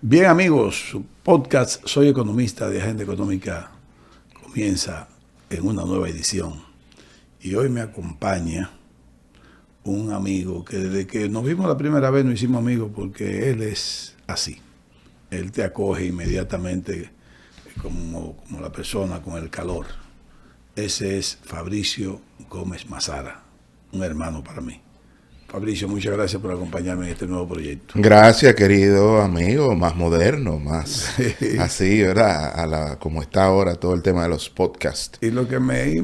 Bien, amigos, su podcast Soy Economista de Agenda Económica comienza en una nueva edición. Y hoy me acompaña un amigo que desde que nos vimos la primera vez nos hicimos amigos porque él es así. Él te acoge inmediatamente como la persona con el calor. Ese es Fabricio Gómez Mazara, un hermano para mí. Fabricio, muchas gracias por acompañarme en este nuevo proyecto. Gracias, querido amigo, más moderno, más así, ¿verdad? Como está ahora todo el tema de los podcasts. Y lo que me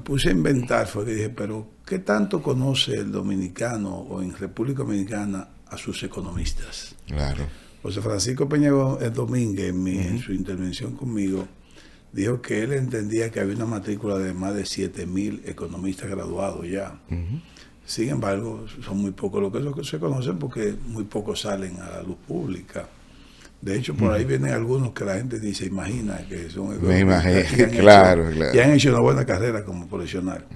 puse a inventar fue que dije, pero ¿qué tanto conoce el dominicano o en República Dominicana a sus economistas? Claro. José Francisco Peña Domínguez, en su intervención conmigo, dijo que él entendía que había una matrícula de más de 7,000 economistas graduados ya. Sin embargo, son muy pocos los que se conocen porque muy pocos salen a la luz pública. De hecho, por ahí vienen algunos que la gente ni se imagina que son economistas. Me imagino, claro. Y han hecho una buena carrera como profesional.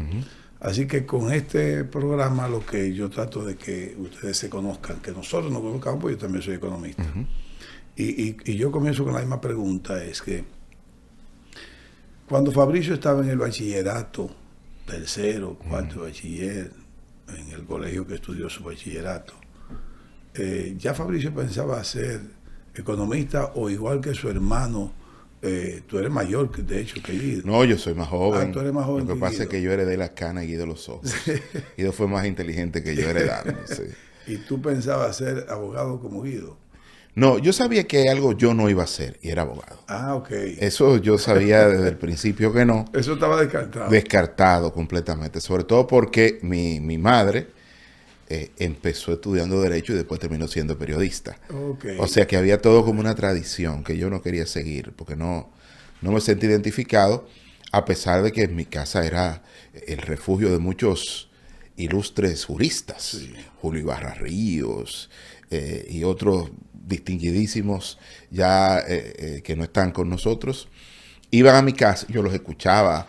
Así que con este programa lo que yo trato de que ustedes se conozcan, que nosotros nos conozcamos, porque yo también soy economista. Y yo comienzo con la misma pregunta, es que cuando Fabricio estaba en el bachillerato, tercero, cuarto bachiller, en el colegio que estudió su bachillerato, ya Fabricio pensaba ser economista o igual que su hermano. Tú eres mayor, de hecho, que Guido. No, yo soy más joven. Tú eres más joven. Lo que pasa es que yo heredé la cana y Guido los ojos. Guido fue más inteligente que yo heredando. Sí. ¿Y tú pensabas ser abogado como Guido? No, yo sabía que algo yo no iba a hacer y era abogado. Ah, ok. Eso yo sabía desde el principio que no. Eso estaba descartado. Descartado completamente. Sobre todo porque mi madre empezó estudiando Derecho y después terminó siendo periodista. Okay. O sea que había todo como una tradición que yo no quería seguir porque no me sentí identificado, a pesar de que en mi casa era el refugio de muchos ilustres juristas. Sí. Julio Ibarra Ríos y otros distinguidísimos ya que no están con nosotros. Iban a mi casa, yo los escuchaba,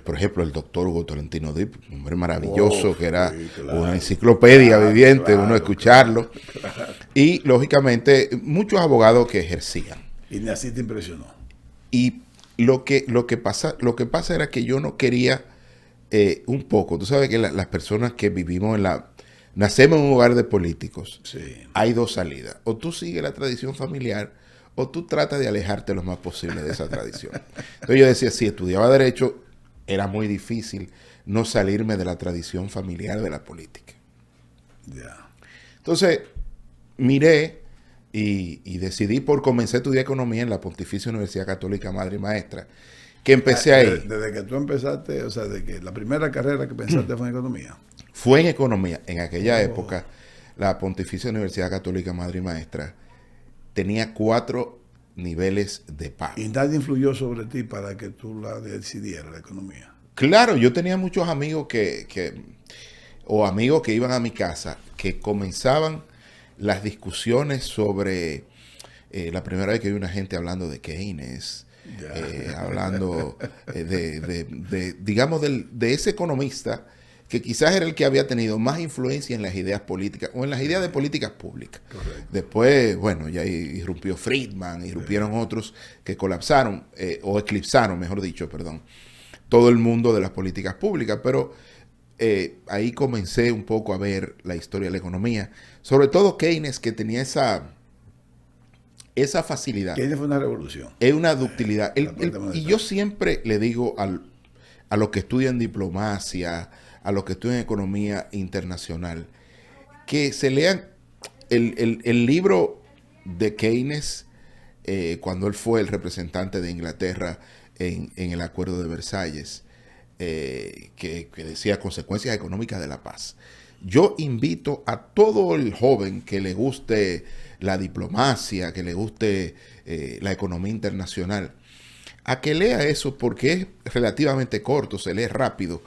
por ejemplo, el doctor Hugo Tolentino Dip, un hombre maravilloso, que era una enciclopedia viviente, uno escucharlo. Claro. Y, lógicamente, muchos abogados que ejercían. Y así te impresionó. Y lo que pasa era que yo no quería un poco, tú sabes que las personas que vivimos nacemos en un hogar de políticos, sí. Hay dos salidas, o tú sigues la tradición familiar, o tú tratas de alejarte lo más posible de esa tradición. Entonces yo decía, si estudiaba Derecho, era muy difícil no salirme de la tradición familiar de la política. Yeah. Entonces, miré y decidí comencé a estudiar Economía en la Pontificia Universidad Católica Madre y Maestra, que empecé ahí. Desde que tú empezaste, o sea, de que la primera carrera que pensaste fue en Economía. Fue en Economía. En aquella época, la Pontificia Universidad Católica Madre y Maestra tenía 4 niveles de pago. ¿Y nadie influyó sobre ti para que tú la decidieras, la economía? Claro, yo tenía muchos amigos o amigos que iban a mi casa que comenzaban las discusiones sobre la primera vez que vi una gente hablando de Keynes, hablando digamos, de ese economista que quizás era el que había tenido más influencia en las ideas políticas o en las ideas de políticas públicas. Correcto. Después, bueno, ya irrumpió Friedman, irrumpieron otros que colapsaron o eclipsaron, mejor dicho, todo el mundo de las políticas públicas. Pero ahí comencé un poco a ver la historia de la economía, sobre todo Keynes, que tenía esa facilidad. Keynes fue una revolución. Es una ductilidad. Y yo siempre le digo a los que estudian diplomacia, a los que estudian economía internacional, que se lean el libro de Keynes cuando él fue el representante de Inglaterra en el Acuerdo de Versalles, que decía Consecuencias Económicas de la Paz. Yo invito a todo el joven que le guste la diplomacia, que le guste la economía internacional, a que lea eso porque es relativamente corto, se lee rápido.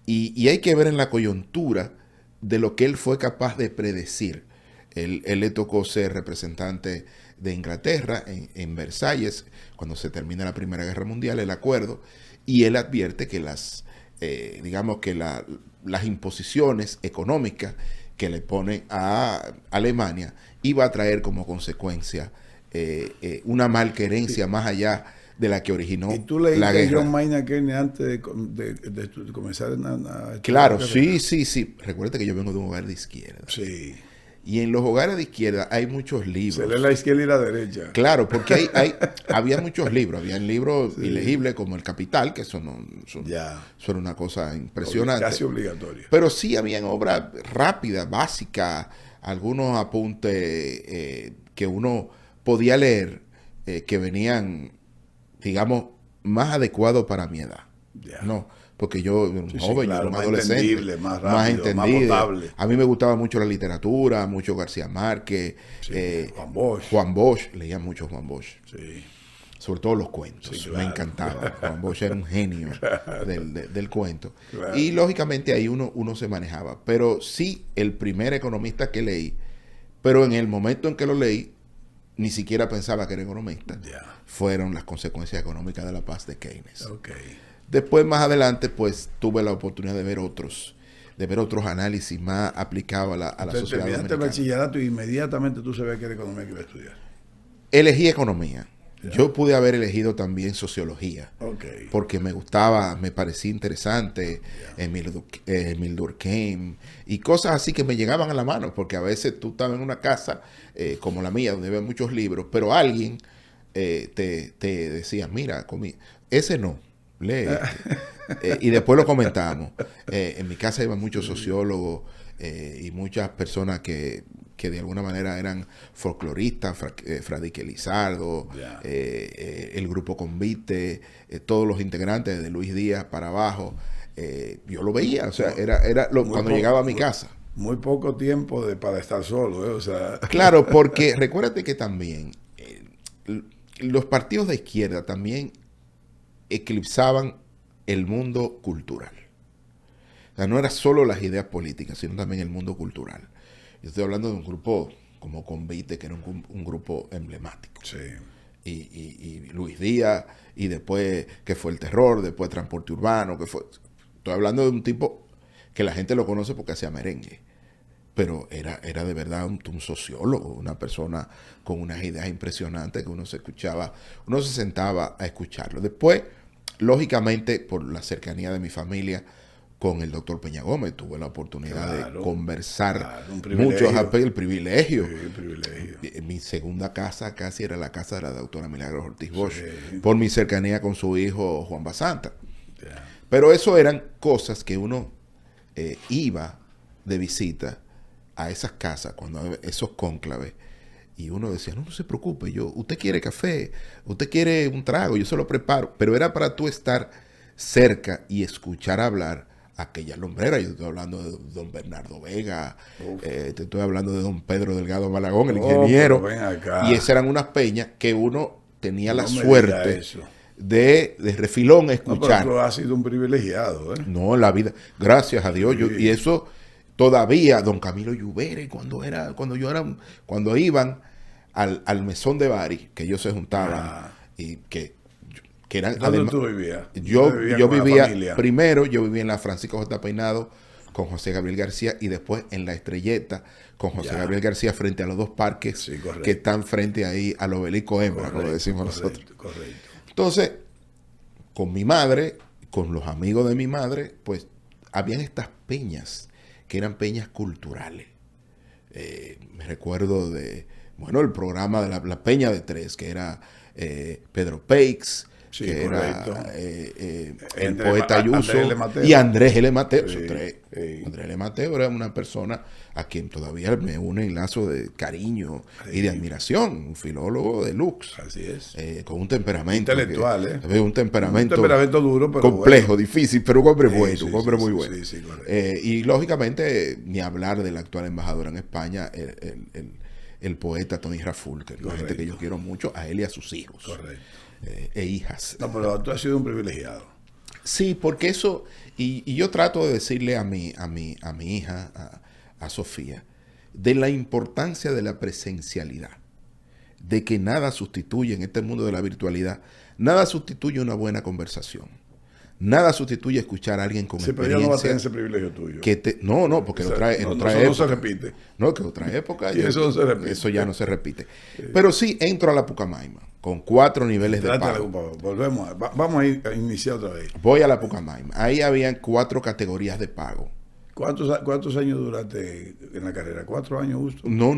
Y hay que ver en la coyuntura de lo que él fue capaz de predecir. Él le tocó ser representante de Inglaterra en Versalles, cuando se termina la Primera Guerra Mundial, el acuerdo, y él advierte que las imposiciones económicas que le ponen a Alemania iba a traer como consecuencia una malquerencia más allá de la que originó ¿Y tú leíste la guerra. John Maynard Keynes antes de comenzar a Claro, sí. Recuerda que yo vengo de un hogar de izquierda. Sí. Y en los hogares de izquierda hay muchos libros. Se lee la izquierda y la derecha. Claro, porque había muchos libros. Había libros ilegibles como El Capital, que son una cosa impresionante. Casi obligatorio. Pero sí habían obras rápidas, básicas, algunos apuntes que uno podía leer que venían, digamos, más adecuados para mi edad. Ya. No, porque yo era un joven, claro, yo era un más adolescente. entendible, más rápido, más potable. A mí me gustaba mucho la literatura, mucho García Márquez, Juan Bosch, leía mucho Juan Bosch. Sí. Sobre todo los cuentos, Sí, claro. me encantaba. Juan Bosch era un genio del cuento. Claro. Y lógicamente ahí uno se manejaba. Pero sí, el primer economista que leí, pero en el momento en que lo leí, ni siquiera pensaba que era economista, fueron las consecuencias económicas de la paz de Keynes. Okay. Después, más adelante, pues tuve la oportunidad de ver otros análisis más aplicados a la sociedad Terminaste el dominicana. bachillerato y inmediatamente tú sabías que era economía que iba a estudiar. Elegí economía. Yo pude haber elegido también sociología, Okay. porque me gustaba, me parecía interesante, Emile Durkheim y cosas así que me llegaban a la mano, porque a veces tú estabas en una casa como la mía, donde había muchos libros, pero alguien te decía, mira, ese no, lee este. Y después lo comentamos. En mi casa iban muchos sociólogos y muchas personas que de alguna manera eran folcloristas, Fradique Lizardo, el grupo Convite, todos los integrantes de Luis Díaz para abajo. Yo lo veía, o sea, cuando llegaba a mi casa. Muy poco tiempo para estar solo, o sea. Claro, porque recuérdate que también los partidos de izquierda también eclipsaban el mundo cultural. O sea, no era solo las ideas políticas, sino también el mundo cultural. Yo estoy hablando de un grupo como Convite, que era un grupo emblemático. Sí. Y Luis Díaz, y después que fue el terror, después transporte urbano, estoy hablando de un tipo que la gente lo conoce porque hacía merengue. Pero era de verdad un sociólogo, una persona con unas ideas impresionantes que uno se sentaba a escucharlo. Después, lógicamente, por la cercanía de mi familia con el doctor Peña Gómez, tuve la oportunidad de conversar muchos aspectos, el privilegio. Sí, el privilegio. Mi segunda casa casi era la casa de la doctora Milagros Ortiz Bosch, por mi cercanía con su hijo Juan Basanta. Pero eso eran cosas que uno iba de visita a esas casas, cuando esos cónclaves, y uno decía, no se preocupe, usted quiere café, usted quiere un trago, yo se lo preparo. Pero era para tú estar cerca y escuchar hablar a aquellas lumbreras. Yo te estoy hablando de don Bernardo Vega, te estoy hablando de don Pedro Delgado Malagón, el ingeniero. Ven acá. Y esas eran unas peñas que uno tenía la suerte de refilón escuchar. No, pero tú has sido un privilegiado, ¿eh? No, en la vida, gracias a Dios. Y eso todavía, don Camilo Lluvere, cuando iban al mesón de Bari, que ellos se juntaban, y que eran... ¿Dónde tú vivías? Yo vivía, primero yo vivía en la Francisco J. Peinado con José Gabriel García, y después en la Estrelleta con José Gabriel García, frente a los dos parques que están frente ahí al obelisco Hembra, como decimos nosotros. Correcto. Entonces, con mi madre, con los amigos de mi madre, pues habían estas peñas que eran peñas culturales. Me recuerdo el programa de la Peña de Tres, que era Pedro Peix, que era el poeta Ayuso y Andrés L. Mateo. Andrés L. Mateo era una persona a quien todavía me une el lazo de cariño y de admiración, un filólogo de lux. Así es. Con un temperamento intelectual, un temperamento duro, pero complejo, bueno. Difícil, pero un hombre bueno, un hombre muy bueno. Sí, y lógicamente, ni hablar del actual embajador en España, el poeta Tony Raful, que es la gente que yo quiero mucho, a él y a sus hijos. Correcto. E hijas. No, pero tú has sido un privilegiado. Sí, porque eso, y yo trato de decirle a mi hija, a Sofía, de la importancia de la presencialidad, de que nada sustituye en este mundo de la virtualidad, nada sustituye una buena conversación, nada sustituye escuchar a alguien con experiencia. Pero ya no va a tener ese privilegio tuyo. No, porque en otra época. No se repite. No, que otra época. Y eso no se repite. Eso ya no se repite. Pero sí entro a la Pucamaima con 4 niveles de pago. Volvemos. Vamos a iniciar otra vez. Voy a la Pucamaima. Ahí habían 4 categorías de pago. ¿Cuántos años duraste en la carrera? ¿4 años justo? No.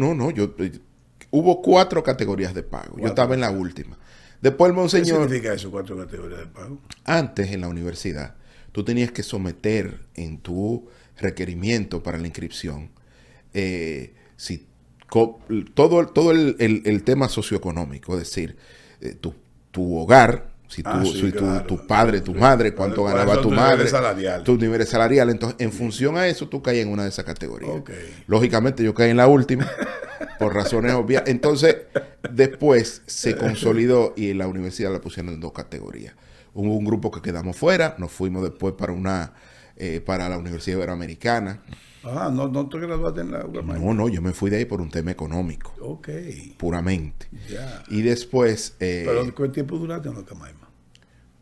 Hubo 4 categorías de pago. Yo estaba en la última. Después el monseñor... ¿Qué significa eso, 4 categorías de pago? Antes, en la universidad, tú tenías que someter en tu requerimiento para la inscripción todo el tema socioeconómico, es decir, tu hogar, tu padre, tu madre, cuánto ganaba tu madre, tus niveles salariales. Entonces, en función a eso, tú caías en una de esas categorías. Okay. Lógicamente, yo caí en la última, por razones obvias. Entonces, después se consolidó y la universidad la pusieron en 2 categorías. Hubo un grupo que quedamos fuera, nos fuimos después para la Universidad Iberoamericana. ¿No te graduaste en la UCAMAIMA? No, yo me fui de ahí por un tema económico. Ok. Puramente. Ya. Y después... ¿Pero cuánto tiempo duraste en la UCAMAIMA?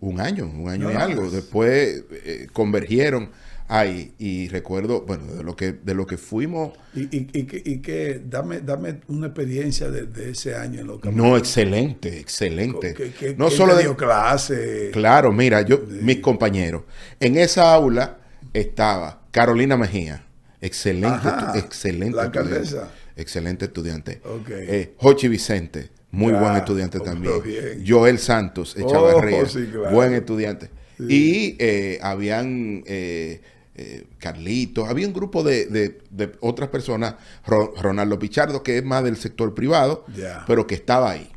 Un año y algo. Después convergieron ahí y recuerdo, bueno, de lo que fuimos... ¿Y qué? Dame una experiencia de ese año en la UCAMAIMA. No, excelente. No solo dio clase. Claro, mira, mis compañeros. En esa aula estaba Carolina Mejía. Excelente la alcaldesa. Excelente estudiante. Okay. Jochi Vicente, muy buen estudiante también. Joel Santos, Echavarría, sí, claro. buen estudiante. Sí. Y habían Carlitos, había un grupo de otras personas, Ronaldo Pichardo, que es más del sector privado, pero que estaba ahí.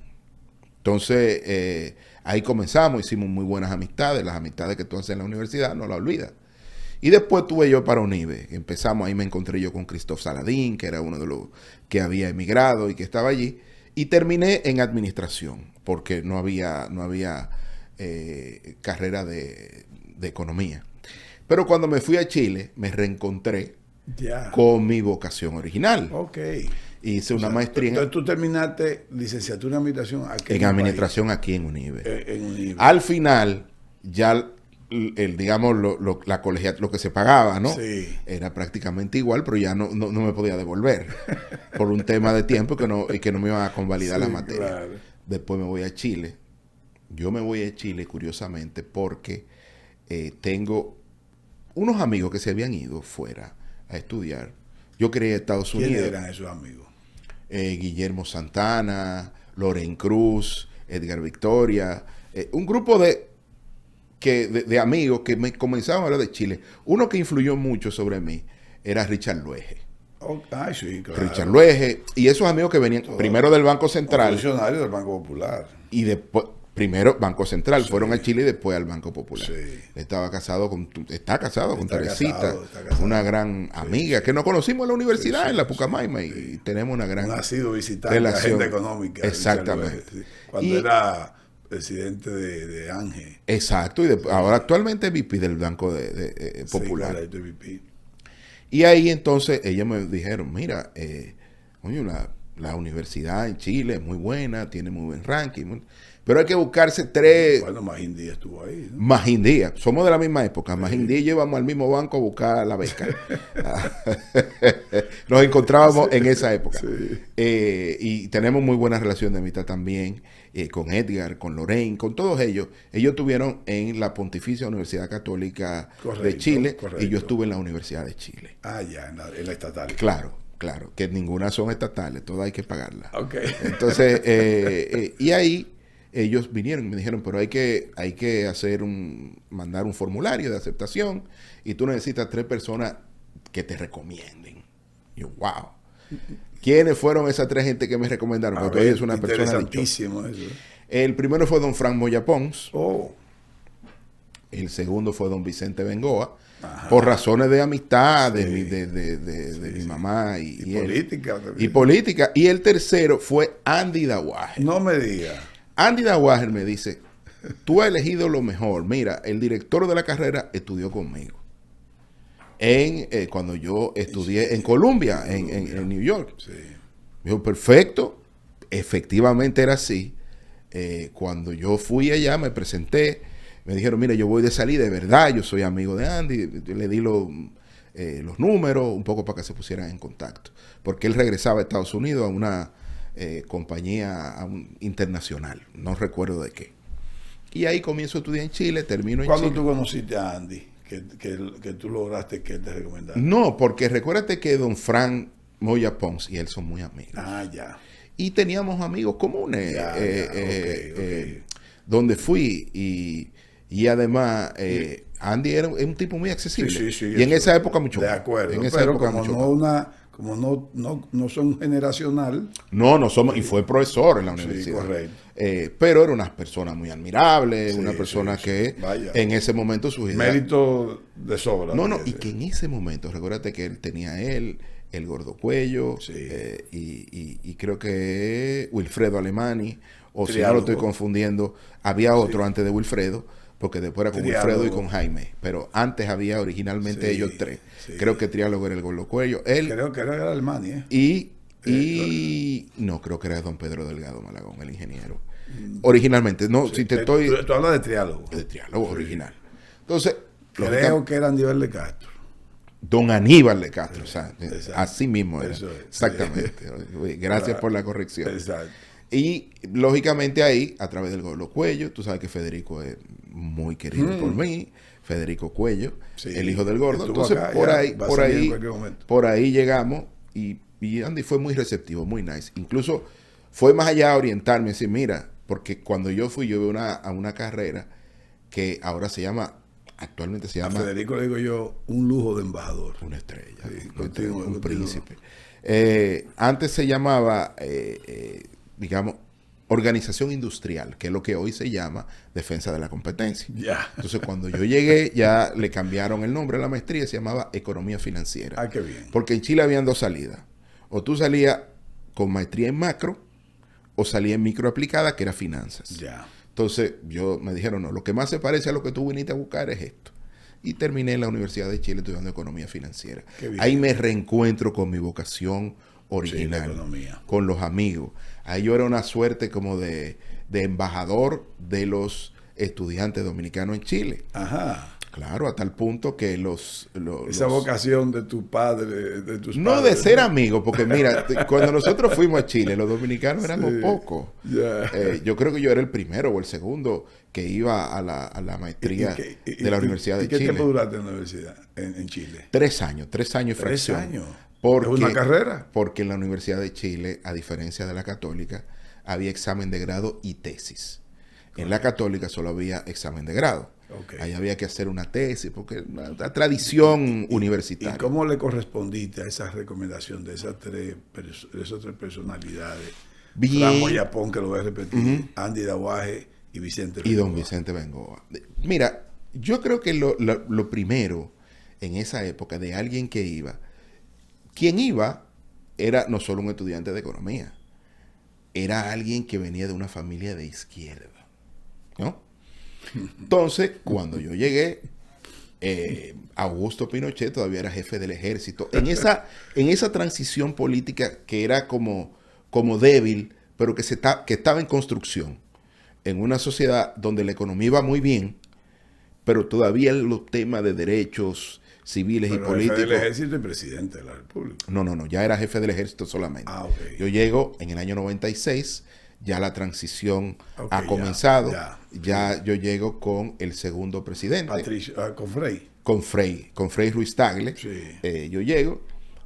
Entonces, ahí comenzamos, hicimos muy buenas amistades, las amistades que tú haces en la universidad, no las olvidas. Y después tuve yo para UNIBE. Empezamos, ahí me encontré yo con Christoph Saladín, que era uno de los que había emigrado y que estaba allí. Y terminé en administración, porque no había carrera de economía. Pero cuando me fui a Chile, me reencontré con mi vocación original. Ok. Hice una maestría. Entonces tú terminaste licenciatura en administración aquí. En administración aquí en UNIBE. En UNIBE. Al final, ya... digamos, la colegial, lo que se pagaba, ¿no? Sí. Era prácticamente igual, pero ya no me podía devolver por un tema de tiempo y que no me iban a convalidar la materia. Claro. Después me voy a Chile. Yo me voy a Chile, curiosamente, porque tengo unos amigos que se habían ido fuera a estudiar. Yo quería Estados Unidos. ¿Quiénes eran esos amigos? Guillermo Santana, Loren Cruz, Edgar Victoria, un grupo de amigos que me comenzaban a hablar de Chile. Uno que influyó mucho sobre mí era Richard Luege. Sí, claro. Richard Luege. Y esos amigos que venían primero del Banco Central. Funcionarios del Banco Popular. Y después, primero Banco Central. Sí. Fueron a Chile y después al Banco Popular. Sí. Está casado con Teresita, una gran amiga que nos conocimos en la universidad, en la Pucamaima. Y tenemos una gran ha sido visitante de Agenda Económica. Exactamente. Cuando era... presidente de ANGE. Exacto, y ahora actualmente es VP del Banco Popular. Sí, claro, VP. Y ahí entonces ellos me dijeron, mira, oye, la universidad en Chile es muy buena, tiene muy buen ranking, pero hay que buscarse 3... Bueno, Magín Díaz estuvo ahí, ¿no? Magín Díaz, somos de la misma época. Sí. Magín Díaz íbamos al mismo banco a buscar la beca. Nos encontrábamos en esa época. Sí. Y tenemos muy buena relación de amistad también con Edgar, con Lorraine, con todos ellos. Ellos estuvieron en la Pontificia Universidad Católica de Chile. Correcto. Y yo estuve en la Universidad de Chile. Ya, en la estatal. Claro, que ninguna son estatales, todas hay que pagarlas. Okay. Entonces, y ahí ellos vinieron y me dijeron, pero hay que mandar un formulario de aceptación y tú necesitas 3 personas que te recomienden. Y yo, wow. ¿Quiénes fueron esas 3 gente que me recomendaron? Porque ella es una persona interesantísimo eso. El primero fue don Frank Moya Pons. Oh. El segundo fue don Vicente Bengoa. Ajá. Por razones de amistad de mi mamá y política. Y política. Y el tercero fue Andy Dawager. No me digas. Andy Dawager me dice, tú has elegido lo mejor. Mira, el director de la carrera estudió conmigo. Cuando yo estudié en Columbia, en New York. Sí. Me dijo, perfecto. Efectivamente era así. Cuando yo fui allá, me presenté. me dijeron, mira, yo voy de salida, de verdad, yo soy amigo de Andy, yo le di los números, un poco para que se pusieran en contacto, porque él regresaba a Estados Unidos a una compañía internacional, no recuerdo de qué. Y ahí comienzo a estudiar en Chile, termino en Chile. ¿Cuándo tú conociste a Andy? Que tú lograste que él te recomendara. No, porque recuérdate que don Frank Moya Pons y él son muy amigos. Ah, ya. Y teníamos amigos comunes Okay. donde fui y además Andy era un tipo muy accesible. Sí, y en esa época mucho más. De acuerdo. En esa pero época como mucho no más. no son generacional. No somos, y fue profesor en la universidad. Sí, correcto. Pero era una persona muy admirable, una persona que Vaya. en ese momento sus ideas... Mérito de sobra. Y que en ese momento, recuérdate que él tenía el Gordo Cuello, y creo que Wilfredo Alemani, o si no lo estoy confundiendo, había otro antes de Wilfredo, porque después era con Wilfredo y con Jaime, pero antes había originalmente ellos tres. Creo que Triálogo era el Gordo Cuello. Creo que era Alemani, ¿eh? No, creo que era don Pedro Delgado Malagón, el ingeniero. Originalmente, no, si te estoy... Tú hablas de Triálogo. De Triálogo original. Entonces... Creo que era Aníbal de Castro. Don Aníbal de Castro, o sea, Exacto. así mismo era. Eso es. Exactamente. Gracias por la corrección. Exacto. Y lógicamente ahí, a través del Gordo Cuello, tú sabes que Federico es muy querido por mí, Federico Cuello, el hijo del Gordo. Entonces acá, por ahí llegamos y Andy fue muy receptivo, muy nice. Incluso fue más allá a orientarme, decir, mira, porque cuando yo fui, yo vi a una carrera que ahora actualmente se llama... A Federico le digo yo, un lujo de embajador. Una estrella, un príncipe. Antes se llamaba, digamos, Organización Industrial, que es lo que hoy se llama Defensa de la Competencia. Ya. Entonces, cuando yo llegué, ya le cambiaron el nombre a la maestría, se llamaba Economía Financiera. Ah, qué bien. Porque en Chile habían dos salidas. O tú salías con maestría en macro, o salías en microaplicada, que era finanzas. Ya. Entonces, me dijeron, no, lo que más se parece a lo que tú viniste a buscar es esto. Y terminé en la Universidad de Chile estudiando Economía Financiera. Ahí me reencuentro con mi vocación original, la economía. con los amigos. Ahí yo era una suerte como de embajador de los estudiantes dominicanos en Chile. Ajá. Claro, a tal punto que esa vocación de tu padre, de tus no padres, de ser amigos, porque mira, cuando nosotros fuimos a Chile, los dominicanos éramos pocos. Yo creo que yo era el primero o el segundo que iba a la maestría de la Universidad de Chile. ¿Y qué tiempo duraste en la universidad en Chile? 3 años y fracción. 3 años. Porque, ¿Es una carrera? Porque en la Universidad de Chile, a diferencia de la Católica, había examen de grado y tesis. En la Católica solo había examen de grado. Okay. Ahí había que hacer una tesis, porque la tradición universitaria. ¿Y cómo le correspondiste a esa recomendación de esas tres personalidades? Fran Moyapón, que lo voy a repetir, Andy Dawaje y Vicente Bengoa. Y don Vicente Bengoa. Mira, yo creo que lo primero en esa época de alguien que iba, quien iba era no solo un estudiante de economía, era alguien que venía de una familia de izquierda, ¿no? Entonces, cuando yo llegué, Augusto Pinochet todavía era jefe del ejército. En esa transición política que era como débil, pero que estaba en construcción. En una sociedad donde la economía iba muy bien, pero todavía los temas de derechos civiles y políticos... Jefe del ejército y presidente de la República. No, ya era jefe del ejército solamente. Okay. Yo llego en el año 96... Ya la transición ha comenzado. Ya yo llego con el segundo presidente. Con Frei Ruiz Tagle. Sí. Yo llego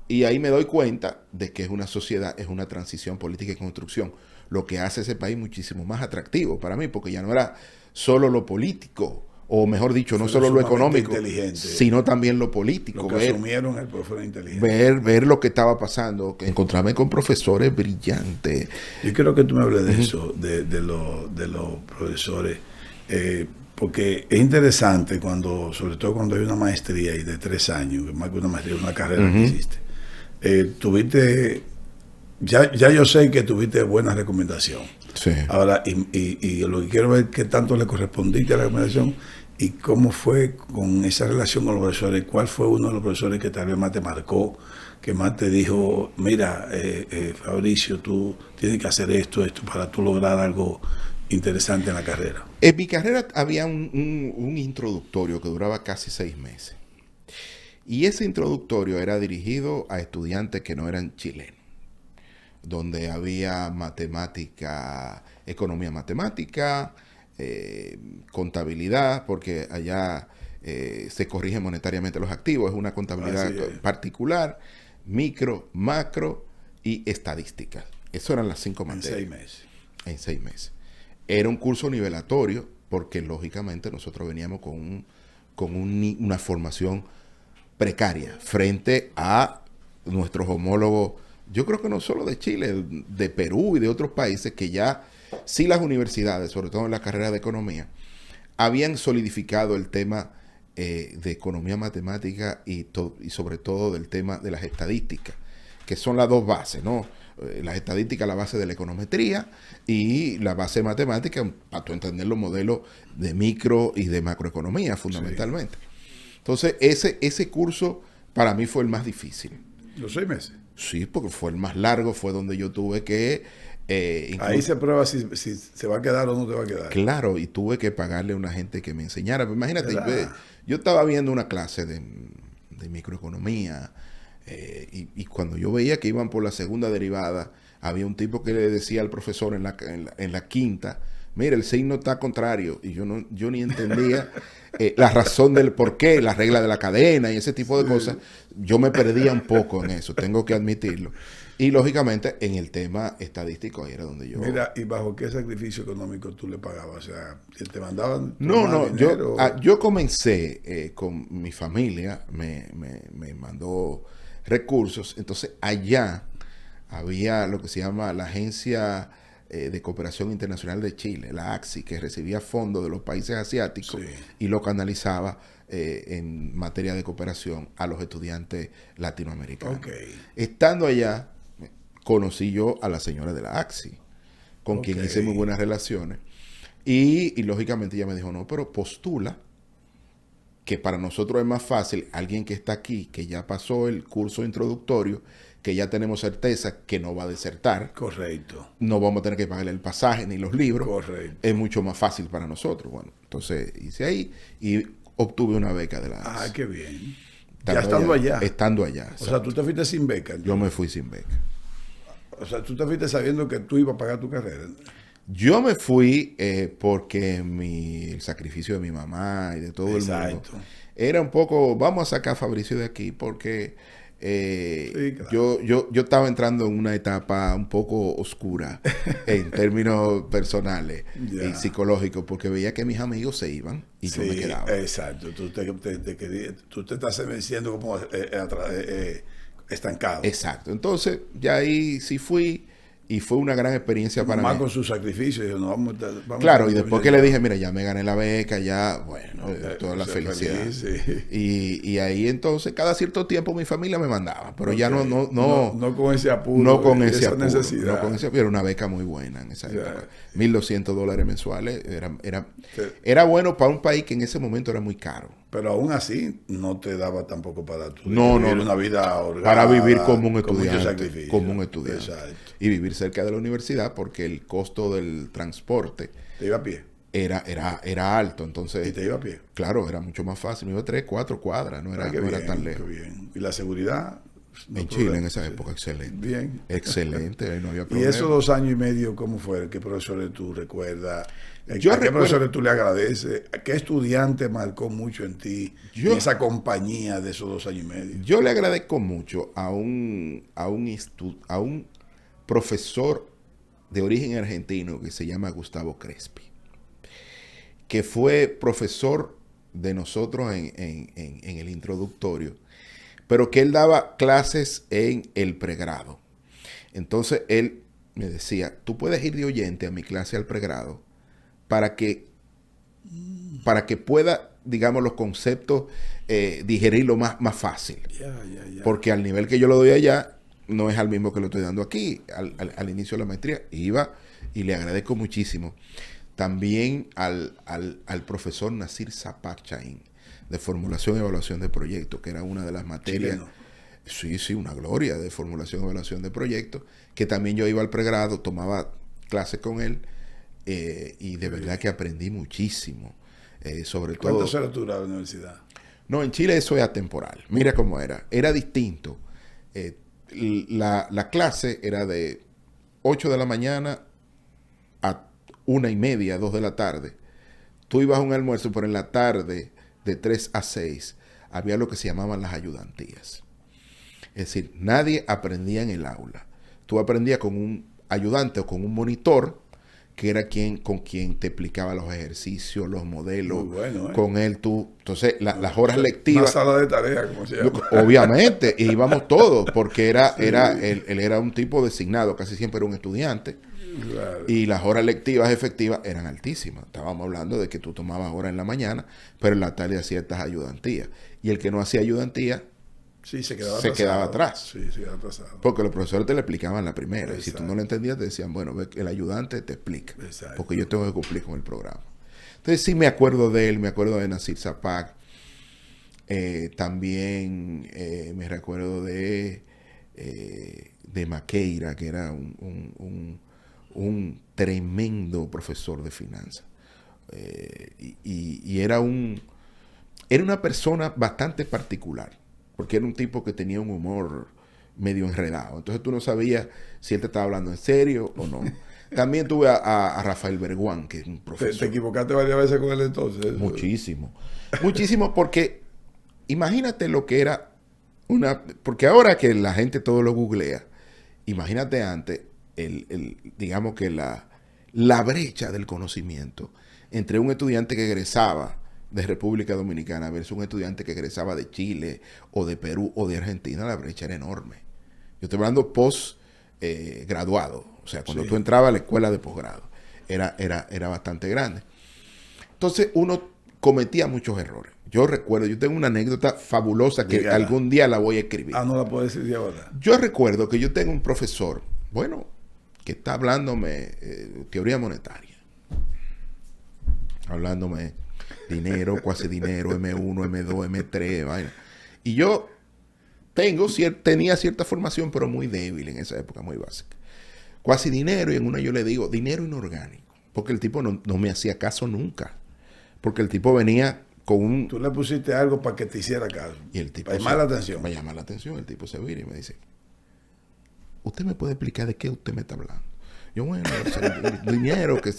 y ahí me doy cuenta de que es una sociedad, es una transición política y construcción. Lo que hace ese país muchísimo más atractivo para mí, porque ya no era solo lo político, o mejor dicho, no solo lo económico, sino también lo político. Lo que asumieron el profesor inteligente. Ver lo que estaba pasando, encontrarme con profesores brillantes. Yo quiero que tú me hables de eso, de los profesores, porque es interesante sobre todo cuando hay una maestría y de 3 años, más que una maestría, una carrera que hiciste. Tuviste, ya yo sé que tuviste buena recomendación. Sí. Ahora, y lo que quiero ver es qué tanto le correspondiste a la recomendación y cómo fue con esa relación con los profesores. ¿Cuál fue uno de los profesores que tal vez más te marcó, que más te dijo, mira, Fabricio, tú tienes que hacer esto para tú lograr algo interesante en la carrera? En mi carrera había un introductorio que duraba casi 6 meses. Y ese introductorio era dirigido a estudiantes que no eran chilenos, donde había matemática, economía matemática, contabilidad, porque allá se corrigen monetariamente los activos, es una contabilidad particular, micro, macro y estadística. Eso eran las 5 materias. En 6 meses. En 6 meses. Era un curso nivelatorio, porque lógicamente nosotros veníamos con una formación precaria frente a nuestros homólogos, yo creo que no solo de Chile, de Perú y de otros países que ya, sí, las universidades, sobre todo en la carrera de economía, habían solidificado el tema de economía matemática y sobre todo del tema de las estadísticas, que son las dos bases, ¿no? Las estadísticas, la base de la econometría, y la base de matemática, para tú entender los modelos de micro y de macroeconomía, fundamentalmente. Sí. Entonces, ese curso para mí fue el más difícil. ¿Los 6 meses? Sí, porque fue el más largo, fue donde yo tuve que... ahí se prueba si se va a quedar o no te va a quedar. Claro, y tuve que pagarle a una gente que me enseñara. Pero imagínate, yo estaba viendo una clase de microeconomía, y cuando yo veía que iban por la segunda derivada, había un tipo que le decía al profesor en la quinta, mira, el signo está contrario, y yo ni entendía la razón del por qué, la regla de la cadena y ese tipo de cosas. Yo me perdía un poco en eso, tengo que admitirlo. Y lógicamente en el tema estadístico ahí era donde yo... Mira, ¿y bajo qué sacrificio económico tú le pagabas? O sea, ¿te mandaban No, dinero? yo comencé con mi familia, me mandó recursos. Entonces allá había lo que se llama la Agencia de Cooperación Internacional de Chile, la ACSI, que recibía fondos de los países asiáticos y lo canalizaba en materia de cooperación a los estudiantes latinoamericanos. Estando allá, conocí yo a la señora de la ACSI, con quien hice muy buenas relaciones, y lógicamente ella me dijo, no, pero postula, que para nosotros es más fácil, alguien que está aquí, que ya pasó el curso introductorio, que ya tenemos certeza que no va a desertar. Correcto. No vamos a tener que pagarle el pasaje ni los libros. Correcto. Es mucho más fácil para nosotros. Bueno, entonces hice ahí y obtuve una beca de la ACSI. Ah, qué bien. Ya estando allá. Estando allá. O sea, tú te fuiste sin beca. Yo me fui sin beca. O sea, tú te fuiste sabiendo que tú ibas a pagar tu carrera. Yo me fui porque el sacrificio de mi mamá y de todo el mundo era un poco, vamos a sacar a Fabricio de aquí porque claro. yo estaba entrando en una etapa un poco oscura en términos personales y psicológicos, porque veía que mis amigos se iban y yo me quedaba. Exacto, tú te estás diciendo como estancado. Exacto, entonces ya ahí sí fui. Y fue una gran experiencia para mí. Más con su sacrificio. Dijo, no, vamos claro, y después que le dije, mira, ya me gané la beca, ya, bueno, toda la felicidad. Feliz, y ahí entonces, cada cierto tiempo mi familia me mandaba, pero ya no con ese apuro. No con esa apuro, necesidad. No con ese apuro, era una beca muy buena en esa época. $1,200 mensuales. Era bueno para un país que en ese momento era muy caro. Pero aún así, no te daba tampoco para vivir una vida holgada, para vivir como un estudiante. Como un estudiante. Exacto. Y vivir cerca de la universidad, porque el costo del transporte... ¿Te iba a pie? Era alto, entonces... ¿Y te iba a pie? Claro, era mucho más fácil. Me iba 3, 4 cuadras, no era tan lejos. Qué bien. ¿Y la seguridad? En Chile, en esa época, excelente. Bien. Excelente, no había problema. ¿Y esos 2 años y medio cómo fue? ¿Qué profesores tú recuerdas? ¿A qué profesores tú le agradeces? ¿A qué estudiante marcó mucho en ti en esa compañía de esos 2 años y medio? Yo le agradezco mucho a un profesor de origen argentino que se llama Gustavo Crespi, que fue profesor de nosotros en el introductorio, pero que él daba clases en el pregrado. Entonces él me decía, tú puedes ir de oyente a mi clase al pregrado para que pueda, digamos, los conceptos digerirlo más fácil. Porque al nivel que yo lo doy allá, no es al mismo que lo estoy dando aquí, al inicio de la maestría. Iba y le agradezco muchísimo. También al profesor Nasir Zapachain, de formulación y evaluación de proyectos, que era una de las materias. Chileno. Sí, una gloria de formulación y evaluación de proyectos, que también yo iba al pregrado, tomaba clases con él, y de verdad que aprendí muchísimo. Sobre todo... ¿Cuántas horas duraba la universidad? No, en Chile eso es atemporal. Mira cómo era. Era distinto. La clase era de 8 de la mañana a 1:30, 2 de la tarde. Tú ibas a un almuerzo, pero en la tarde, de 3 a 6, había lo que se llamaban las ayudantías. Es decir, nadie aprendía en el aula. Tú aprendías con un ayudante o con un monitor, que era con quien te explicaba los ejercicios, los modelos. Muy bueno, con él tú. Entonces, las horas lectivas. Una sala de tarea, como se llama. Obviamente, y íbamos todos, porque él era un tipo designado, casi siempre era un estudiante. Claro. Y las horas lectivas efectivas eran altísimas. Estábamos hablando de que tú tomabas horas en la mañana, pero en la tarde hacías ciertas ayudantías. Y el que no hacía ayudantía, sí, se quedaba atrás. Sí, se quedaba atrasado. Porque los profesores te lo explicaban la primera. Exacto. Y si tú no lo entendías, te decían, bueno, el ayudante te explica. Exacto. Porque yo tengo que cumplir con el programa. Entonces sí me acuerdo de él, me acuerdo de Nasir Zapac. También me recuerdo de Maqueira, que era un tremendo profesor de finanzas. Y era una persona bastante particular, porque era un tipo que tenía un humor medio enredado. Entonces tú no sabías si él te estaba hablando en serio o no. También tuve a Rafael Berguán, que es un profesor. ¿Te equivocaste varias veces con él entonces? Muchísimo. Muchísimo, porque imagínate lo que era porque ahora que la gente todo lo googlea, imagínate antes digamos que la brecha del conocimiento entre un estudiante que egresaba de República Dominicana versus un estudiante que egresaba de Chile o de Perú o de Argentina, la brecha era enorme. Yo estoy hablando graduado, o sea, cuando tú entrabas a la escuela de posgrado, era bastante grande. Entonces uno cometía muchos errores. Yo recuerdo, yo tengo una anécdota fabulosa que algún día la voy a escribir. No la puedo decir de ahora. Yo recuerdo que yo tengo un profesor, que está hablándome teoría monetaria, hablándome dinero, cuasi dinero, M1, M2, M3, vaina. Y yo tenía cierta formación, pero muy débil en esa época, muy básica. Cuasi dinero, y en una yo le digo, dinero inorgánico, porque el tipo no me hacía caso nunca, porque el tipo venía con un... Tú le pusiste algo para que te hiciera caso. Y el tipo... Para llamar la atención. Para llamar la atención, el tipo se vira y me dice, ¿usted me puede explicar de qué usted me está hablando? Yo, bueno, el dinero que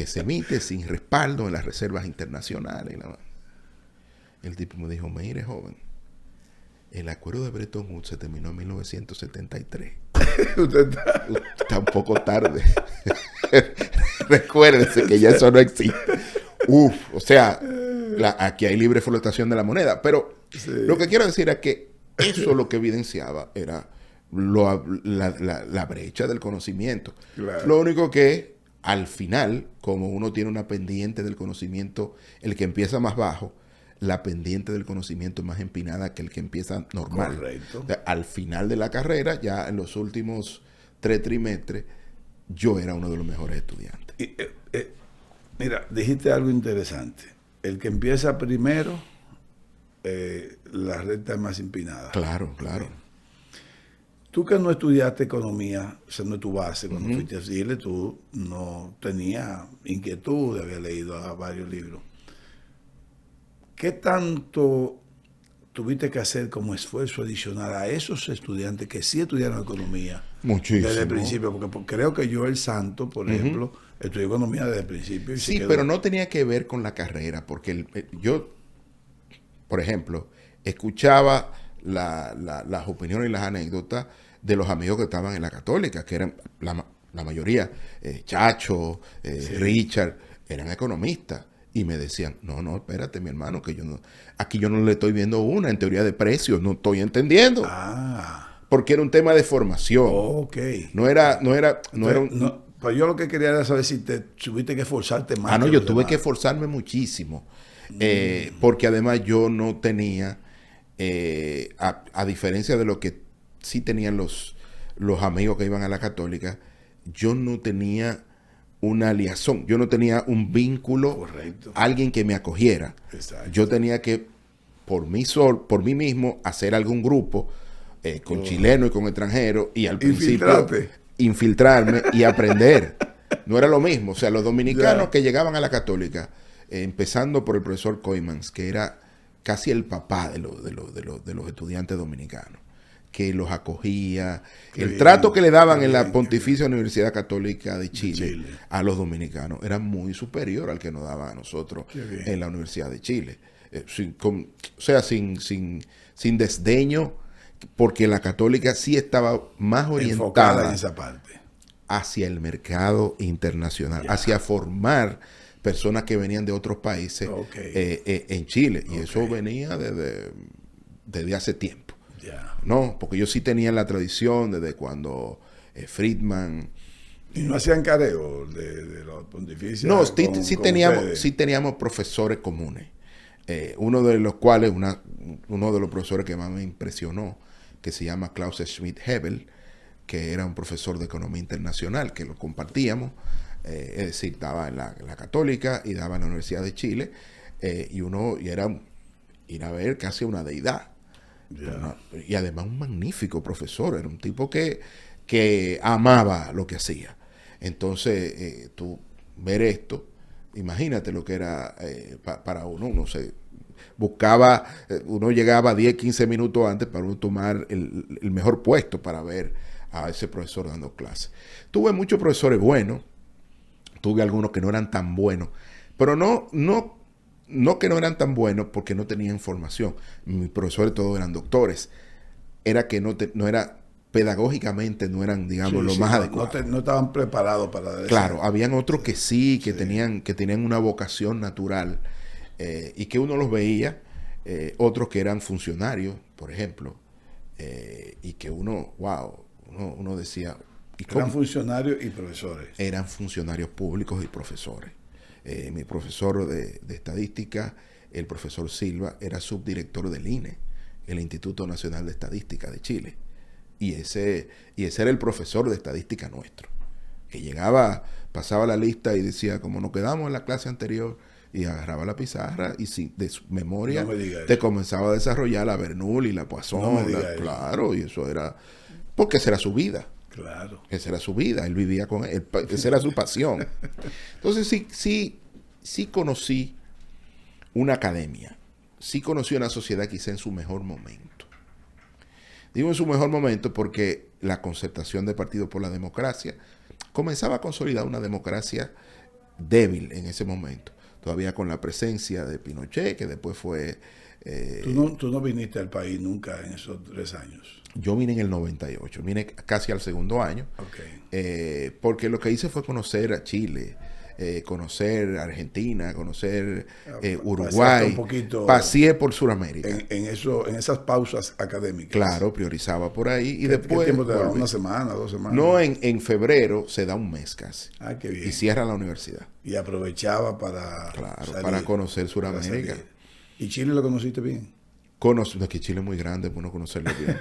se emite sin respaldo en las reservas internacionales. El tipo me dijo, mire, joven, el acuerdo de Bretton Woods se terminó en 1973. Usted está un poco tarde. Recuérdese que ya eso no existe. O sea, aquí hay libre flotación de la moneda. Pero lo que quiero decir es que eso lo que evidenciaba era la brecha del conocimiento. Claro. Lo único que al final, como uno tiene una pendiente del conocimiento, el que empieza más bajo, la pendiente del conocimiento es más empinada que el que empieza normal. Correcto. O sea, al final de la carrera, ya en los últimos 3 trimestres, yo era uno de los mejores estudiantes. Mira, dijiste algo interesante. El que empieza primero, la recta es más empinada. Claro, claro. Tú que no estudiaste economía, o sea, no es tu base, cuando fuiste a Chile, tú no tenías inquietud, habías leído varios libros. ¿Qué tanto tuviste que hacer como esfuerzo adicional a esos estudiantes que sí estudiaron economía? Muchísimo. Desde el principio, porque creo que Joel Santo, por ejemplo, estudió economía desde el principio. Sí, pero no tenía que ver con la carrera, porque yo, por ejemplo, escuchaba las opiniones y las anécdotas de los amigos que estaban en la Católica, que eran la mayoría, Chacho, Richard, eran economistas. Y me decían, no, espérate, mi hermano, que aquí yo no le estoy viendo una en teoría de precios, no estoy entendiendo. Porque era un tema de formación. Ok. No era pues yo lo que quería era saber si tuviste que esforzarte más. No, yo tuve que esforzarme muchísimo. Porque además yo no tenía, a diferencia de lo que sí tenían los amigos que iban a la Católica, yo no tenía una liazón, yo no tenía un vínculo. Correcto. Alguien que me acogiera. Exacto. Yo tenía que, por mí mismo, hacer algún grupo con chilenos y con extranjeros, y al principio infiltrarme y aprender. No era lo mismo. O sea, los dominicanos que llegaban a la Católica, empezando por el profesor Coimans, que era casi el papá de los estudiantes dominicanos, que los acogía, el trato que le daban en la Pontificia Universidad Católica de Chile a los dominicanos era muy superior al que nos daban a nosotros en la Universidad de Chile. Sin desdeño, porque la Católica sí estaba más orientada en esa parte hacia el mercado internacional, hacia formar personas que venían de otros países en Chile. Y eso venía desde hace tiempo. No, porque ellos sí tenían la tradición desde cuando Friedman... ¿Y no hacían careo de los pontificios? No, sí teníamos profesores comunes. Uno de los cuales, uno de los profesores que más me impresionó, que se llama Klaus Schmidt-Hebel, que era un profesor de economía internacional, que lo compartíamos, es decir, estaba en la Católica y daba en la Universidad de Chile, y era ir a ver casi una deidad. Y además un magnífico profesor, era un tipo que amaba lo que hacía. Entonces, tú ver esto, imagínate lo que era para uno se buscaba, uno llegaba 10, 15 minutos antes para uno tomar el mejor puesto para ver a ese profesor dando clases. Tuve muchos profesores buenos, tuve algunos que no eran tan buenos, pero no que no eran tan buenos porque no tenían formación. Mis profesores todos eran doctores. Era que no era pedagógicamente, no eran, digamos, lo más adecuado. No estaban preparados para eso. Claro, habían otros que sí, que tenían una vocación natural y que uno los veía, otros que eran funcionarios, por ejemplo, y que uno decía... Eran funcionarios y profesores. Eran funcionarios públicos y profesores. Mi profesor de estadística, el profesor Silva, era subdirector del INE, el Instituto Nacional de Estadística de Chile. Y ese era el profesor de estadística nuestro, que llegaba, pasaba la lista y decía, como nos quedamos en la clase anterior, y agarraba la pizarra y de su memoria te comenzaba a desarrollar la Bernoulli, la Poisson, claro, y eso era, porque esa era su vida. Claro. Esa era su vida, él vivía con él, esa era su pasión. Entonces sí conocí una academia, sí conocí una sociedad quizá en su mejor momento. Digo en su mejor momento porque la concertación de Partido por la Democracia comenzaba a consolidar una democracia débil en ese momento, todavía con la presencia de Pinochet, que después fue... ¿Tú no viniste al país nunca en esos 3 años? Yo vine en el 98, vine casi al segundo año, porque lo que hice fue conocer a Chile, conocer Argentina, conocer Uruguay, paseé por Sudamérica. En esas pausas académicas. Claro, priorizaba por ahí y ¿Qué después... tiempo te da? ¿Una semana, 2 semanas? No, en febrero se da un mes casi. Ah, qué bien. Y cierra la universidad. Y aprovechaba para para conocer Sudamérica. ¿Y Chile lo conociste bien? Que Chile es muy grande para no conocerlo bien.